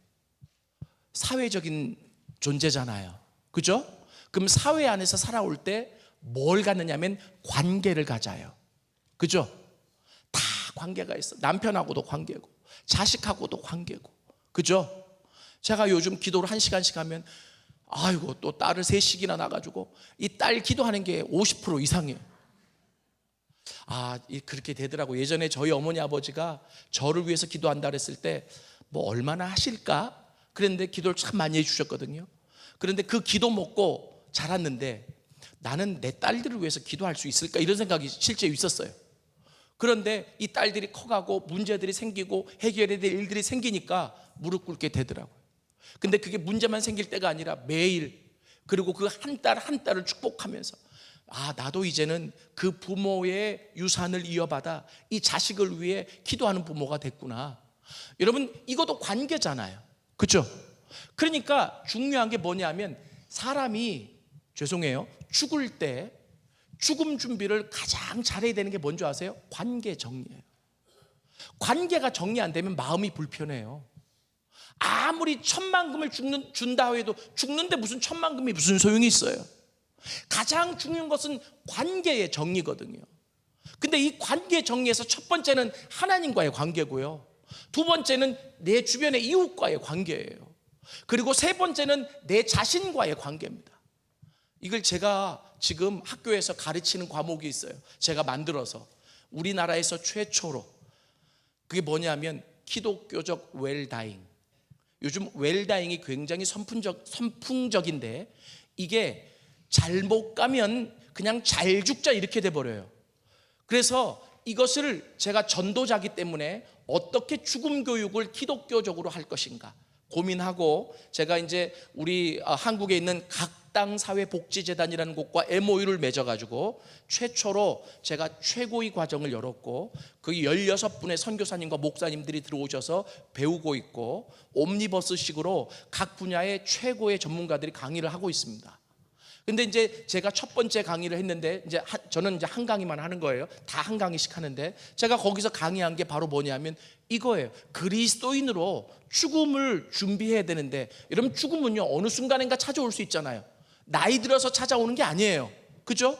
사회적인 존재잖아요. 그죠? 그럼 사회 안에서 살아올 때 뭘 갖느냐면 관계를 가져요. 그죠? 다 관계가 있어. 남편하고도 관계고, 자식하고도 관계고. 그죠? 제가 요즘 기도를 1시간씩 하면, 아이고, 또 딸을 3씩이나 낳아가지고 이 딸 기도하는 게 50% 이상이에요. 그렇게 되더라고. 예전에 저희 어머니 아버지가 저를 위해서 기도한다 그랬을 때 뭐 얼마나 하실까? 그랬는데 기도를 참 많이 해주셨거든요. 그런데 그 기도 먹고 자랐는데, 나는 내 딸들을 위해서 기도할 수 있을까? 이런 생각이 실제 있었어요. 그런데 이 딸들이 커가고 문제들이 생기고 해결해야 될 일들이 생기니까 무릎 꿇게 되더라고요. 근데 그게 문제만 생길 때가 아니라 매일, 그리고 그 한 딸 한 딸을 축복하면서, 나도 이제는 그 부모의 유산을 이어받아 이 자식을 위해 기도하는 부모가 됐구나. 여러분, 이것도 관계잖아요. 그렇죠? 그러니까 중요한 게 뭐냐면, 사람이, 죄송해요, 죽을 때 죽음 준비를 가장 잘해야 되는 게 뭔지 아세요? 관계 정리예요. 관계가 정리 안 되면 마음이 불편해요. 아무리 천만금을 준다 해도 죽는데 무슨 천만금이 무슨 소용이 있어요. 가장 중요한 것은 관계의 정리거든요. 근데 이 관계 정리에서 첫 번째는 하나님과의 관계고요, 두 번째는 내 주변의 이웃과의 관계예요. 그리고 세 번째는 내 자신과의 관계입니다. 이걸 제가 지금 학교에서 가르치는 과목이 있어요. 제가 만들어서 우리나라에서 최초로. 그게 뭐냐면 기독교적 웰다잉. 요즘 웰다잉이 굉장히 선풍적인데, 이게 잘못 가면 그냥 잘 죽자 이렇게 돼버려요. 그래서 이것을 제가 전도자기 때문에 어떻게 죽음 교육을 기독교적으로 할 것인가 고민하고, 제가 이제 우리 한국에 있는 각당 사회복지재단이라는 곳과 MOU를 맺어가지고 최초로 제가 최고의 과정을 열었고, 그 16분의 선교사님과 목사님들이 들어오셔서 배우고 있고, 옴니버스식으로 각 분야의 최고의 전문가들이 강의를 하고 있습니다. 근데 이제 제가 첫 번째 강의를 했는데, 이제 저는 이제 한 강의만 하는 거예요. 다 한 강의씩 하는데, 제가 거기서 강의한 게 바로 뭐냐면 이거예요. 그리스도인으로 죽음을 준비해야 되는데, 여러분, 죽음은요 어느 순간인가 찾아올 수 있잖아요. 나이 들어서 찾아오는 게 아니에요. 그죠?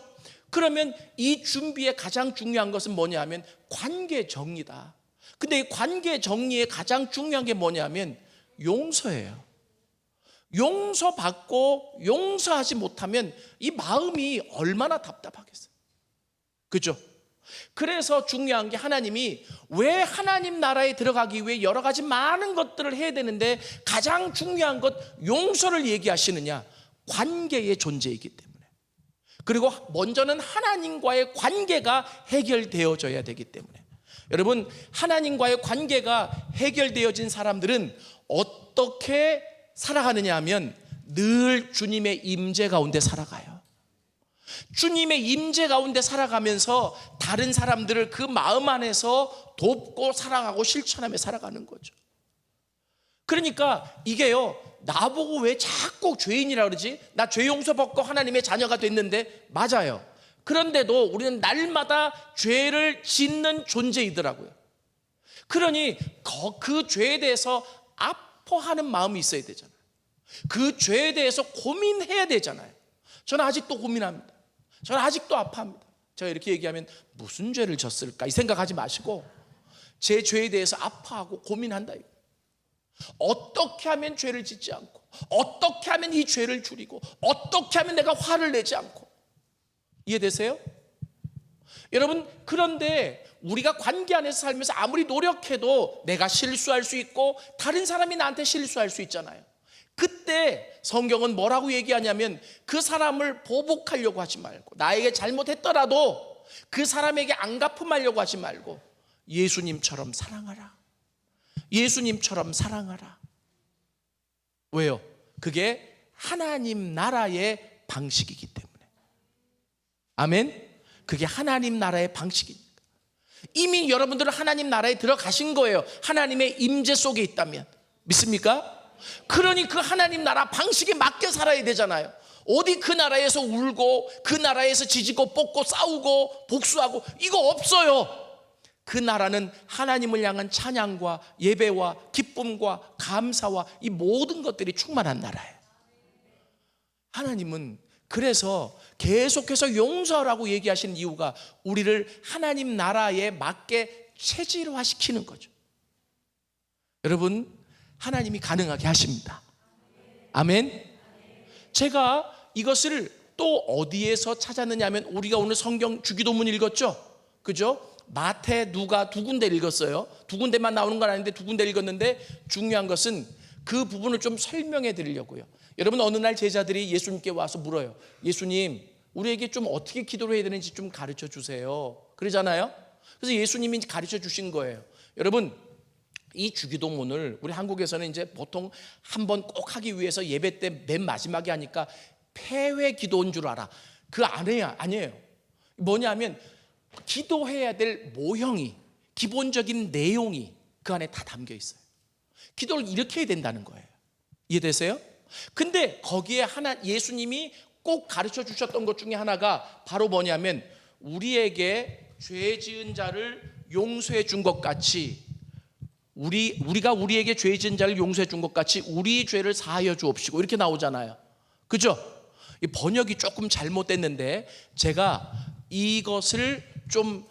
그러면 이 준비의 가장 중요한 것은 뭐냐면 관계 정리다. 근데 이 관계 정리의 가장 중요한 게 뭐냐면 용서예요. 용서받고 용서하지 못하면 이 마음이 얼마나 답답하겠어요. 그죠? 그래서 중요한 게, 하나님이 왜 하나님 나라에 들어가기 위해 여러 가지 많은 것들을 해야 되는데 가장 중요한 것 용서를 얘기하시느냐? 관계의 존재이기 때문에. 그리고 먼저는 하나님과의 관계가 해결되어져야 되기 때문에. 여러분, 하나님과의 관계가 해결되어진 사람들은 어떻게 살아가느냐 하면 늘 주님의 임재 가운데 살아가요. 주님의 임재 가운데 살아가면서 다른 사람들을 그 마음 안에서 돕고 사랑하고 실천하며 살아가는 거죠. 그러니까 이게요, 나보고 왜 자꾸 죄인이라 그러지? 나 죄 용서받고 하나님의 자녀가 됐는데, 맞아요. 그런데도 우리는 날마다 죄를 짓는 존재이더라고요. 그러니 그 죄에 대해서 아파하는 마음이 있어야 되잖아요. 그 죄에 대해서 고민해야 되잖아요. 저는 아직도 고민합니다. 저는 아직도 아파합니다. 제가 이렇게 얘기하면 무슨 죄를 졌을까 이 생각하지 마시고, 제 죄에 대해서 아파하고 고민한다. 어떻게 하면 죄를 짓지 않고, 어떻게 하면 이 죄를 줄이고, 어떻게 하면 내가 화를 내지 않고. 이해되세요? 여러분, 그런데 우리가 관계 안에서 살면서 아무리 노력해도 내가 실수할 수 있고 다른 사람이 나한테 실수할 수 있잖아요. 그때 성경은 뭐라고 얘기하냐면 그 사람을 보복하려고 하지 말고, 나에게 잘못했더라도 그 사람에게 안 갚음하려고 하지 말고 예수님처럼 사랑하라. 예수님처럼 사랑하라. 왜요? 그게 하나님 나라의 방식이기 때문에. 아멘. 그게 하나님 나라의 방식이니까. 이미 여러분들은 하나님 나라에 들어가신 거예요. 하나님의 임재 속에 있다면. 믿습니까? 그러니 그 하나님 나라 방식에 맞게 살아야 되잖아요. 어디 그 나라에서 울고 그 나라에서 지지고 볶고 싸우고 복수하고 이거 없어요. 그 나라는 하나님을 향한 찬양과 예배와 기쁨과 감사와 이 모든 것들이 충만한 나라예요. 하나님은 그래서 계속해서 용서하라고 얘기하시는 이유가 우리를 하나님 나라에 맞게 체질화시키는 거죠. 여러분, 하나님이 가능하게 하십니다. 아멘. 제가 이것을 또 어디에서 찾았느냐 하면, 우리가 오늘 성경 주기도문 읽었죠? 그죠? 마태, 누가 두 군데 읽었어요. 두 군데만 나오는 건 아닌데 두 군데 읽었는데, 중요한 것은 그 부분을 좀 설명해 드리려고요. 여러분, 어느 날 제자들이 예수님께 와서 물어요. 예수님, 우리에게 좀 어떻게 기도를 해야 되는지 좀 가르쳐 주세요. 그러잖아요. 그래서 예수님이 가르쳐 주신 거예요. 여러분, 이 주기도문을 우리 한국에서는 이제 보통 한번 꼭 하기 위해서 예배 때 맨 마지막에 하니까 폐회 기도인 줄 알아. 그 아니에요. 뭐냐면 기도해야 될 모형이, 기본적인 내용이 그 안에 다 담겨 있어요. 기도를 이렇게 해야 된다는 거예요. 이해되세요? 근데 거기에 예수님이 꼭 가르쳐 주셨던 것 중에 하나가 바로 뭐냐면, 우리에게 죄 지은 자를 용서해 준 것 같이, 우리가 우리에게 죄 지은 자를 용서해 준 것 같이 우리 죄를 사하여 주옵시고, 이렇게 나오잖아요. 그죠? 이 번역이 조금 잘못됐는데 제가 이것을 좀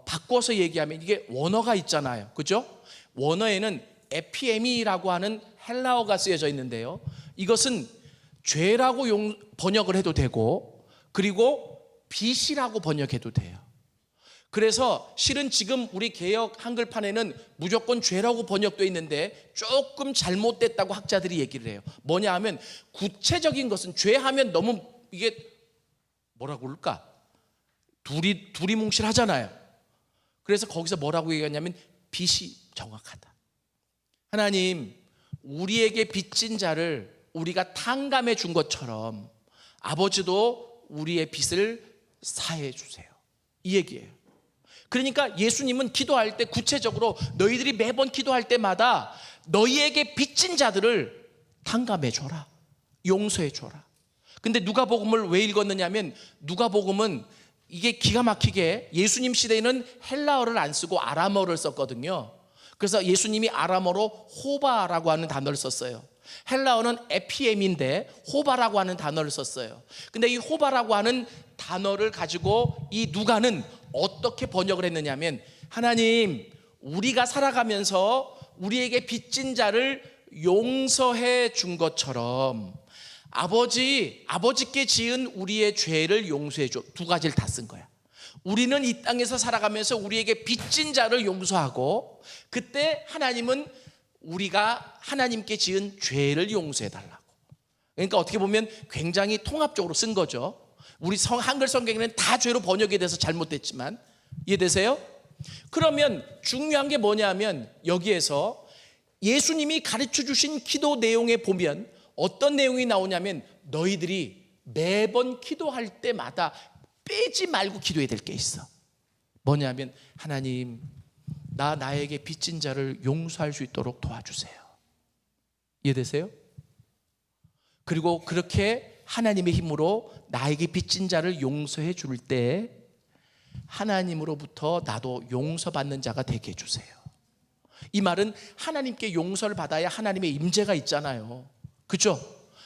바꿔서 얘기하면, 이게 원어가 있잖아요. 그죠? 원어에는 에피에미라고 하는 헬라어가 쓰여져 있는데요, 이것은 죄라고 번역을 해도 되고, 그리고 빚이라고 번역해도 돼요. 그래서 실은 지금 우리 개역 한글판에는 무조건 죄라고 번역되어 있는데 조금 잘못됐다고 학자들이 얘기를 해요. 뭐냐 하면, 구체적인 것은, 죄하면 너무 이게 뭐라고 그럴까, 두리뭉실하잖아요. 그래서 거기서 뭐라고 얘기하냐면 빚이 정확하다. 하나님, 우리에게 빚진 자를 우리가 탕감해 준 것처럼 아버지도 우리의 빚을 사해 주세요. 이 얘기예요. 그러니까 예수님은 기도할 때 구체적으로 너희들이 매번 기도할 때마다 너희에게 빚진 자들을 탕감해 줘라, 용서해 줘라. 근데 누가복음을 왜 읽었느냐면, 누가복음은 이게 기가 막히게 예수님 시대에는 헬라어를 안 쓰고 아람어를 썼거든요. 그래서 예수님이 아람어로 호바라고 하는 단어를 썼어요. 헬라어는 에피엠인데 호바라고 하는 단어를 썼어요. 근데 이 호바라고 하는 단어를 가지고 이 누가는 어떻게 번역을 했느냐면, 하나님, 우리가 살아가면서 우리에게 빚진 자를 용서해 준 것처럼 아버지께 지은 우리의 죄를 용서해 줘. 두 가지를 다 쓴 거야. 우리는 이 땅에서 살아가면서 우리에게 빚진 자를 용서하고, 그때 하나님은 우리가 하나님께 지은 죄를 용서해 달라고. 그러니까 어떻게 보면 굉장히 통합적으로 쓴 거죠. 우리 한글 성경에는 다 죄로 번역이 돼서 잘못됐지만, 이해되세요? 그러면 중요한 게 뭐냐면, 여기에서 예수님이 가르쳐 주신 기도 내용에 보면 어떤 내용이 나오냐면, 너희들이 매번 기도할 때마다 빼지 말고 기도해야 될 게 있어. 뭐냐면, 하나님, 나에게 빚진 자를 용서할 수 있도록 도와주세요. 이해되세요? 그리고 그렇게 하나님의 힘으로 나에게 빚진 자를 용서해 줄 때 하나님으로부터 나도 용서받는 자가 되게 해주세요. 이 말은 하나님께 용서를 받아야 하나님의 임재가 있잖아요. 그죠?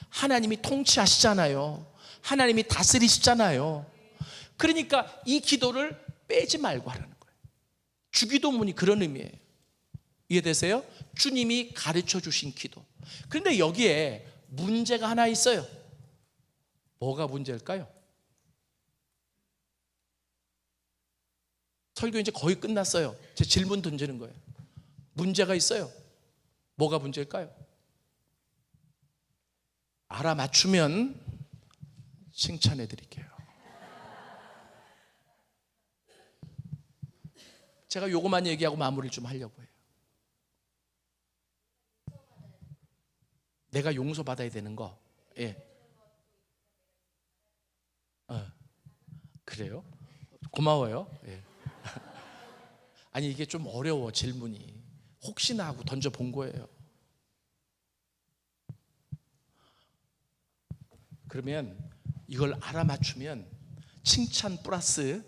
하나님이 통치하시잖아요. 하나님이 다스리시잖아요. 그러니까 이 기도를 빼지 말고 하라는 거예요. 주기도문이 그런 의미예요. 이해되세요? 주님이 가르쳐 주신 기도. 그런데 여기에 문제가 하나 있어요. 뭐가 문제일까요? 설교 이제 거의 끝났어요. 제 질문 던지는 거예요. 문제가 있어요. 뭐가 문제일까요? 알아맞추면 칭찬해 드릴게요. 제가 요거만 얘기하고 마무리를 좀 하려고 해요. 내가 용서받아야 되는 거. 예. 그래요? 고마워요. 예. 아니 이게 좀 어려워 질문이. 혹시나 하고 던져 본 거예요. 그러면 이걸 알아맞추면 칭찬 플러스,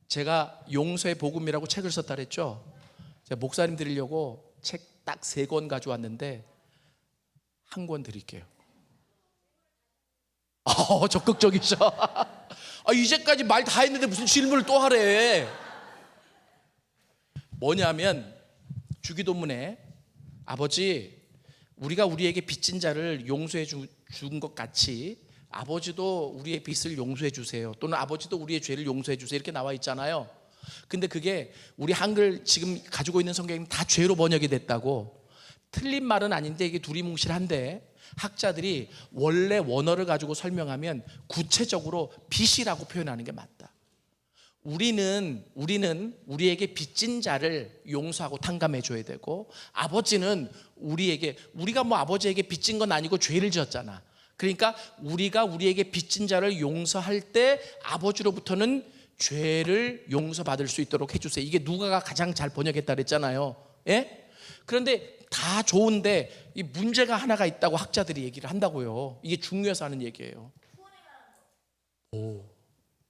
제가 용서의 복음이라고 책을 썼다 그랬죠. 제가 목사님 드리려고 책 딱 3권 가져왔는데 1권 드릴게요. 적극적이죠. 이제까지 말 다 했는데 무슨 질문을 또 하래. 뭐냐면 주기도문에 아버지, 우리가 우리에게 빚진 자를 용서해 준 것 같이 아버지도 우리의 빚을 용서해 주세요, 또는 아버지도 우리의 죄를 용서해 주세요, 이렇게 나와 있잖아요. 근데 그게 우리 한글 지금 가지고 있는 성경은 다 죄로 번역이 됐다고. 틀린 말은 아닌데 이게 두리뭉실한데 학자들이 원래 원어를 가지고 설명하면 구체적으로 빚이라고 표현하는 게 맞다. 우리는 우리에게 빚진 자를 용서하고 탕감해 줘야 되고, 아버지는 우리가 뭐 아버지에게 빚진 건 아니고 죄를 지었잖아. 그러니까 우리가 우리에게 빚진 자를 용서할 때 아버지로부터는 죄를 용서받을 수 있도록 해주세요. 이게 누가가 가장 잘 번역했다 그랬잖아요. 예? 그런데 다 좋은데 이 문제가 하나가 있다고 학자들이 얘기를 한다고요. 이게 중요해서 하는 얘기예요.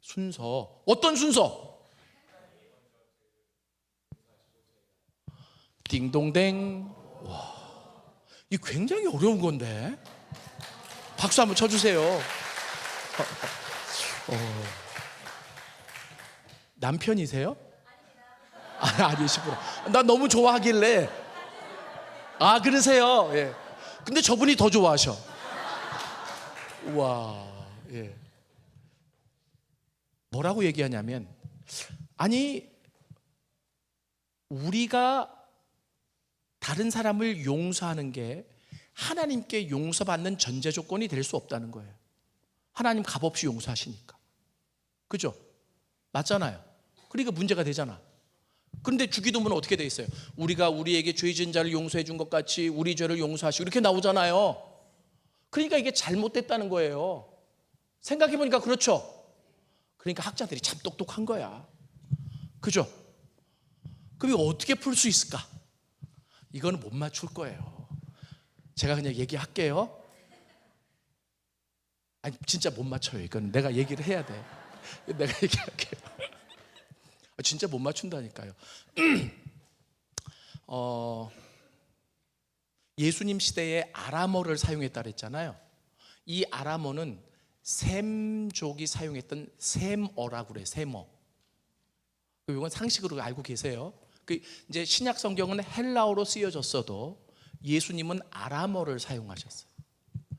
순서. 어떤 순서? 딩동댕. 와, 이 굉장히 어려운 건데. 박수 한번 쳐주세요. 남편이세요? 아니시구나. 나 너무 좋아하길래. 그러세요? 예. 근데 저분이 더 좋아하셔. 와, 예. 뭐라고 얘기하냐면, 아니 우리가 다른 사람을 용서하는 게 하나님께 용서받는 전제 조건이 될 수 없다는 거예요. 하나님 값없이 용서하시니까. 그죠? 맞잖아요. 그러니까 문제가 되잖아. 그런데 주기도문은 어떻게 돼 있어요? 우리가 우리에게 죄 지은 자를 용서해 준 것 같이 우리 죄를 용서하시고, 이렇게 나오잖아요. 그러니까 이게 잘못됐다는 거예요. 생각해 보니까 그렇죠. 그러니까 학자들이 참 똑똑한 거야. 그죠? 그럼 이거 어떻게 풀 수 있을까? 이거는 못 맞출 거예요. 제가 그냥 얘기할게요. 아니 진짜 못 맞춰요. 이거는 내가 얘기를 해야 돼. 내가 얘기할게요. 진짜 못 맞춘다니까요. 예수님 시대에 아람어를 사용했다 그랬잖아요. 이 아람어는 셈족이 사용했던 셈어라고 그래요. 셈어. 이건 상식으로 알고 계세요. 이제 신약 성경은 헬라어로 쓰여졌어도 예수님은 아람어를 사용하셨어요.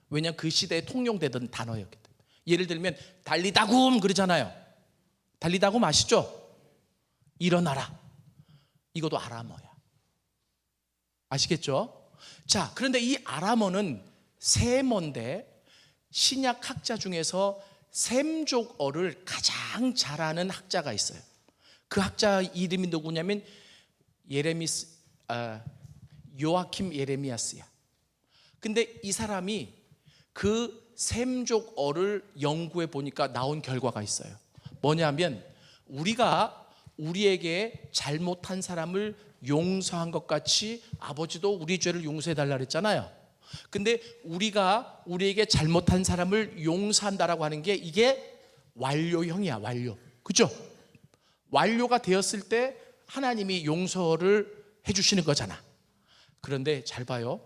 왜냐하면 그 시대에 통용되던 단어였기 때문에. 예를 들면 달리다굼 그러잖아요. 달리다굼 아시죠? 일어나라. 이것도 아람어야. 아시겠죠? 자, 그런데 이 아람어는 셈어인데 신약 학자 중에서 셈족어를 가장 잘하는 학자가 있어요. 그 학자 이름이 누구냐면 요아킴 예레미야스야. 근데 이 사람이 그 셈족어를 연구해 보니까 나온 결과가 있어요. 뭐냐면 우리가 우리에게 잘못한 사람을 용서한 것 같이 아버지도 우리 죄를 용서해 달라 그랬잖아요. 근데 우리가 우리에게 잘못한 사람을 용서한다라고 하는 게 이게 완료형이야. 완료. 그죠? 완료가 되었을 때 하나님이 용서를 해주시는 거잖아. 그런데 잘 봐요.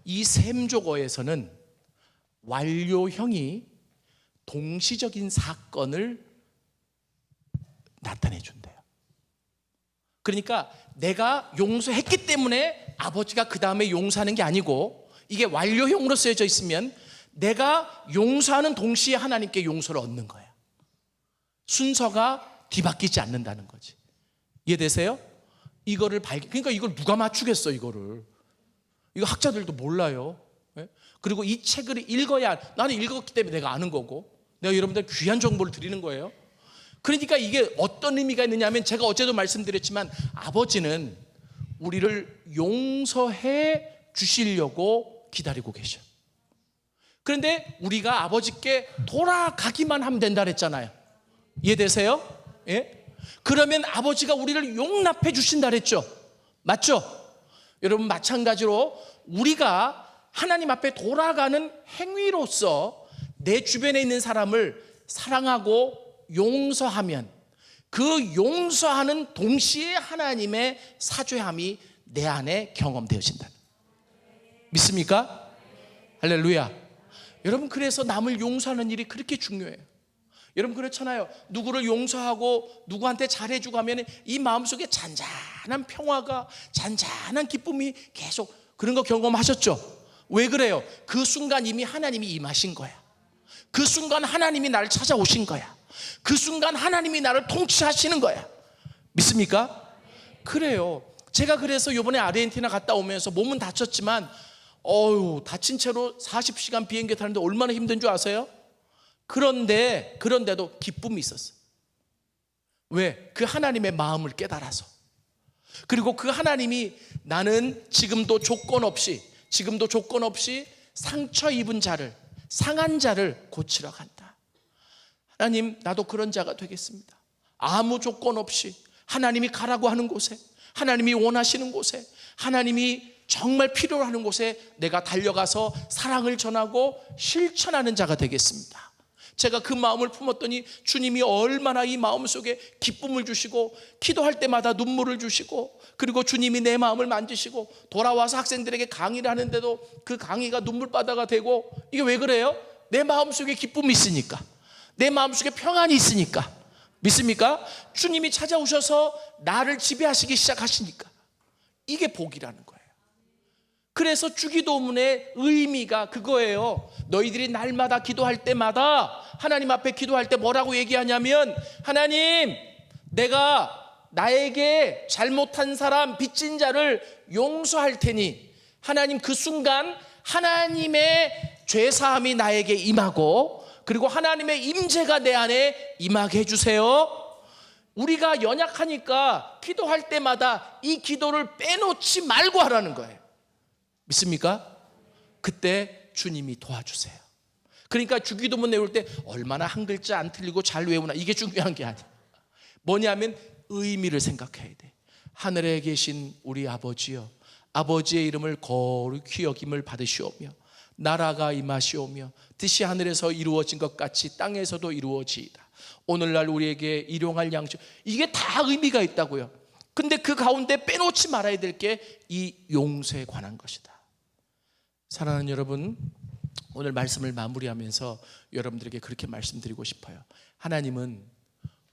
이 셈족어에서는 완료형이 동시적인 사건을 나타내 준대요. 그러니까 내가 용서했기 때문에 아버지가 그 다음에 용서하는 게 아니고, 이게 완료형으로 쓰여져 있으면 내가 용서하는 동시에 하나님께 용서를 얻는 거야. 순서가 뒤바뀌지 않는다는 거지. 이해되세요? 그러니까 이걸 누가 맞추겠어? 이거 학자들도 몰라요. 예? 그리고 이 책을 읽어야, 나는 읽었기 때문에 내가 아는 거고, 내가 여러분들 귀한 정보를 드리는 거예요. 그러니까 이게 어떤 의미가 있느냐 하면, 제가 어제도 말씀드렸지만 아버지는 우리를 용서해 주시려고 기다리고 계셔. 그런데 우리가 아버지께 돌아가기만 하면 된다 그랬잖아요. 이해되세요? 예? 그러면 아버지가 우리를 용납해 주신다 그랬죠. 맞죠? 여러분, 마찬가지로 우리가 하나님 앞에 돌아가는 행위로서 내 주변에 있는 사람을 사랑하고 용서하면, 그 용서하는 동시에 하나님의 사죄함이 내 안에 경험되어진다. 믿습니까? 할렐루야. 여러분, 그래서 남을 용서하는 일이 그렇게 중요해요. 여러분, 그렇잖아요. 누구를 용서하고 누구한테 잘해주고 하면 이 마음속에 잔잔한 평화가, 잔잔한 기쁨이 계속, 그런 거 경험하셨죠? 왜 그래요? 그 순간 이미 하나님이 임하신 거야. 그 순간 하나님이 나를 찾아오신 거야. 그 순간 하나님이 나를 통치하시는 거야. 믿습니까? 그래요. 제가 그래서 이번에 아르헨티나 갔다 오면서 몸은 다쳤지만 다친 채로 40시간 비행기 타는데 얼마나 힘든 줄 아세요? 그런데도 기쁨이 있었어요. 왜? 그 하나님의 마음을 깨달아서. 그리고 그 하나님이 나는 지금도 조건 없이 상처 입은 자를, 상한 자를 고치러 간다. 하나님, 나도 그런 자가 되겠습니다. 아무 조건 없이 하나님이 가라고 하는 곳에, 하나님이 원하시는 곳에, 하나님이 정말 필요로 하는 곳에 내가 달려가서 사랑을 전하고 실천하는 자가 되겠습니다. 제가 그 마음을 품었더니 주님이 얼마나 이 마음속에 기쁨을 주시고, 기도할 때마다 눈물을 주시고, 그리고 주님이 내 마음을 만지시고, 돌아와서 학생들에게 강의를 하는데도 그 강의가 눈물바다가 되고. 이게 왜 그래요? 내 마음속에 기쁨이 있으니까, 내 마음속에 평안이 있으니까. 믿습니까? 주님이 찾아오셔서 나를 지배하시기 시작하시니까. 이게 복이라는 거예요. 그래서 주기도문의 의미가 그거예요. 너희들이 날마다 기도할 때마다, 하나님 앞에 기도할 때 뭐라고 얘기하냐면, 하나님, 내가 나에게 잘못한 사람, 빚진 자를 용서할 테니, 하나님, 그 순간 하나님의 죄사함이 나에게 임하고, 그리고 하나님의 임재가 내 안에 임하게 해주세요. 우리가 연약하니까 기도할 때마다 이 기도를 빼놓지 말고 하라는 거예요. 믿습니까? 그때 주님이 도와주세요. 그러니까 주기도문 외울 때 얼마나 한 글자 안 틀리고 잘 외우나, 이게 중요한 게 아니야. 뭐냐면 의미를 생각해야 돼. 하늘에 계신 우리 아버지여, 아버지의 이름을 거룩히 여김을 받으시오며, 나라가 임하시오며, 뜻이 하늘에서 이루어진 것 같이 땅에서도 이루어지이다. 오늘날 우리에게 일용할 양식. 이게 다 의미가 있다고요. 근데 그 가운데 빼놓지 말아야 될 게 이 용서에 관한 것이다. 사랑하는 여러분, 오늘 말씀을 마무리하면서 여러분들에게 그렇게 말씀드리고 싶어요. 하나님은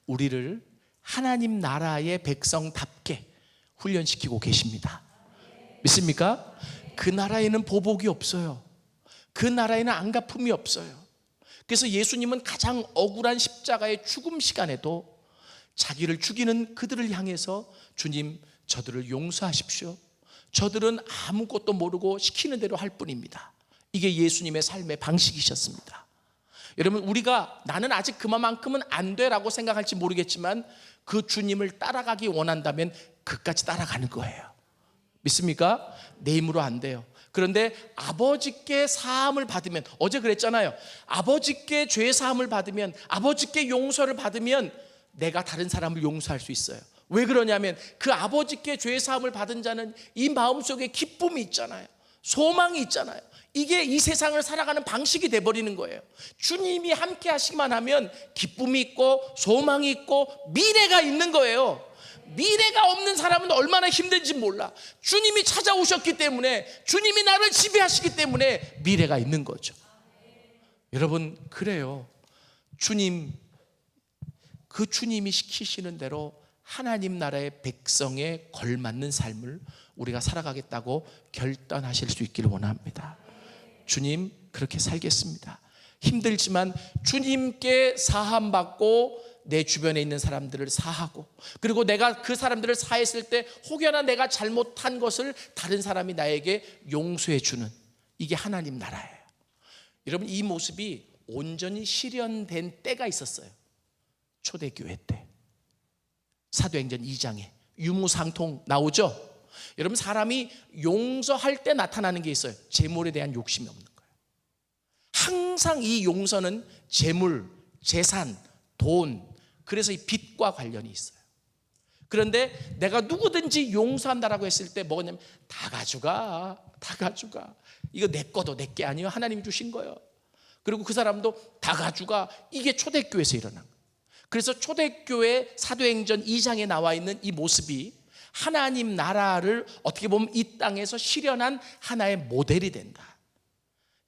우리를 하나님 나라의 백성답게 훈련시키고 계십니다. 믿습니까? 그 나라에는 보복이 없어요. 그 나라에는 안갚음이 없어요. 그래서 예수님은 가장 억울한 십자가의 죽음 시간에도 자기를 죽이는 그들을 향해서, 주님, 저들을 용서하십시오. 저들은 아무것도 모르고 시키는 대로 할 뿐입니다. 이게 예수님의 삶의 방식이셨습니다. 여러분, 우리가 나는 아직 그만큼은 안 돼라고 생각할지 모르겠지만, 그 주님을 따라가기 원한다면 그까지 따라가는 거예요. 믿습니까? 내 힘으로 안 돼요. 그런데 아버지께 사함을 받으면, 어제 그랬잖아요. 아버지께 죄 사함을 받으면, 아버지께 용서를 받으면 내가 다른 사람을 용서할 수 있어요. 왜 그러냐면 그 아버지께 죄 사함을 받은 자는 이 마음속에 기쁨이 있잖아요. 소망이 있잖아요. 이게 이 세상을 살아가는 방식이 돼버리는 거예요. 주님이 함께 하시기만 하면 기쁨이 있고 소망이 있고 미래가 있는 거예요. 미래가 없는 사람은 얼마나 힘든지 몰라. 주님이 찾아오셨기 때문에, 주님이 나를 지배하시기 때문에 미래가 있는 거죠. 여러분, 그래요. 그 주님이 시키시는 대로 하나님 나라의 백성에 걸맞는 삶을 우리가 살아가겠다고 결단하실 수 있기를 원합니다. 주님, 그렇게 살겠습니다. 힘들지만 주님께 사함받고 내 주변에 있는 사람들을 사하고, 그리고 내가 그 사람들을 사했을 때 혹여나 내가 잘못한 것을 다른 사람이 나에게 용서해 주는 이게 하나님 나라예요. 여러분, 이 모습이 온전히 실현된 때가 있었어요. 초대교회 때. 사도행전 2장에 유무상통 나오죠. 여러분, 사람이 용서할 때 나타나는 게 있어요. 재물에 대한 욕심이 없는 거예요. 항상 이 용서는 재물, 재산, 돈, 그래서 이 빚과 관련이 있어요. 그런데 내가 누구든지 용서한다라고 했을 때 뭐냐면 다 가져가, 다 가져가. 이거 내 거도 내 게 아니에요. 하나님이 주신 거예요. 그리고 그 사람도 다 가져가. 이게 초대교회에서 일어난 거예요. 그래서 초대교회 사도행전 2장에 나와 있는 이 모습이 하나님 나라를 어떻게 보면 이 땅에서 실현한 하나의 모델이 된다.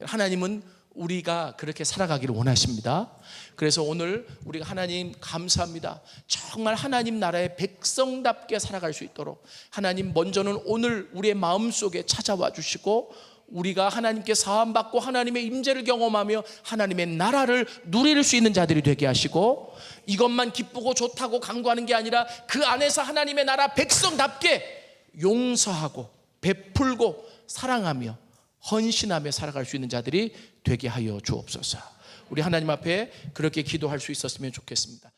하나님은 우리가 그렇게 살아가기를 원하십니다. 그래서 오늘 우리가 하나님 감사합니다. 정말 하나님 나라의 백성답게 살아갈 수 있도록 하나님 먼저는 오늘 우리의 마음속에 찾아와 주시고 우리가 하나님께 사함받고 하나님의 임재를 경험하며 하나님의 나라를 누릴 수 있는 자들이 되게 하시고, 이것만 기쁘고 좋다고 강구하는 게 아니라 그 안에서 하나님의 나라 백성답게 용서하고 베풀고 사랑하며 헌신하며 살아갈 수 있는 자들이 되게 하여 주옵소서. 우리 하나님 앞에 그렇게 기도할 수 있었으면 좋겠습니다.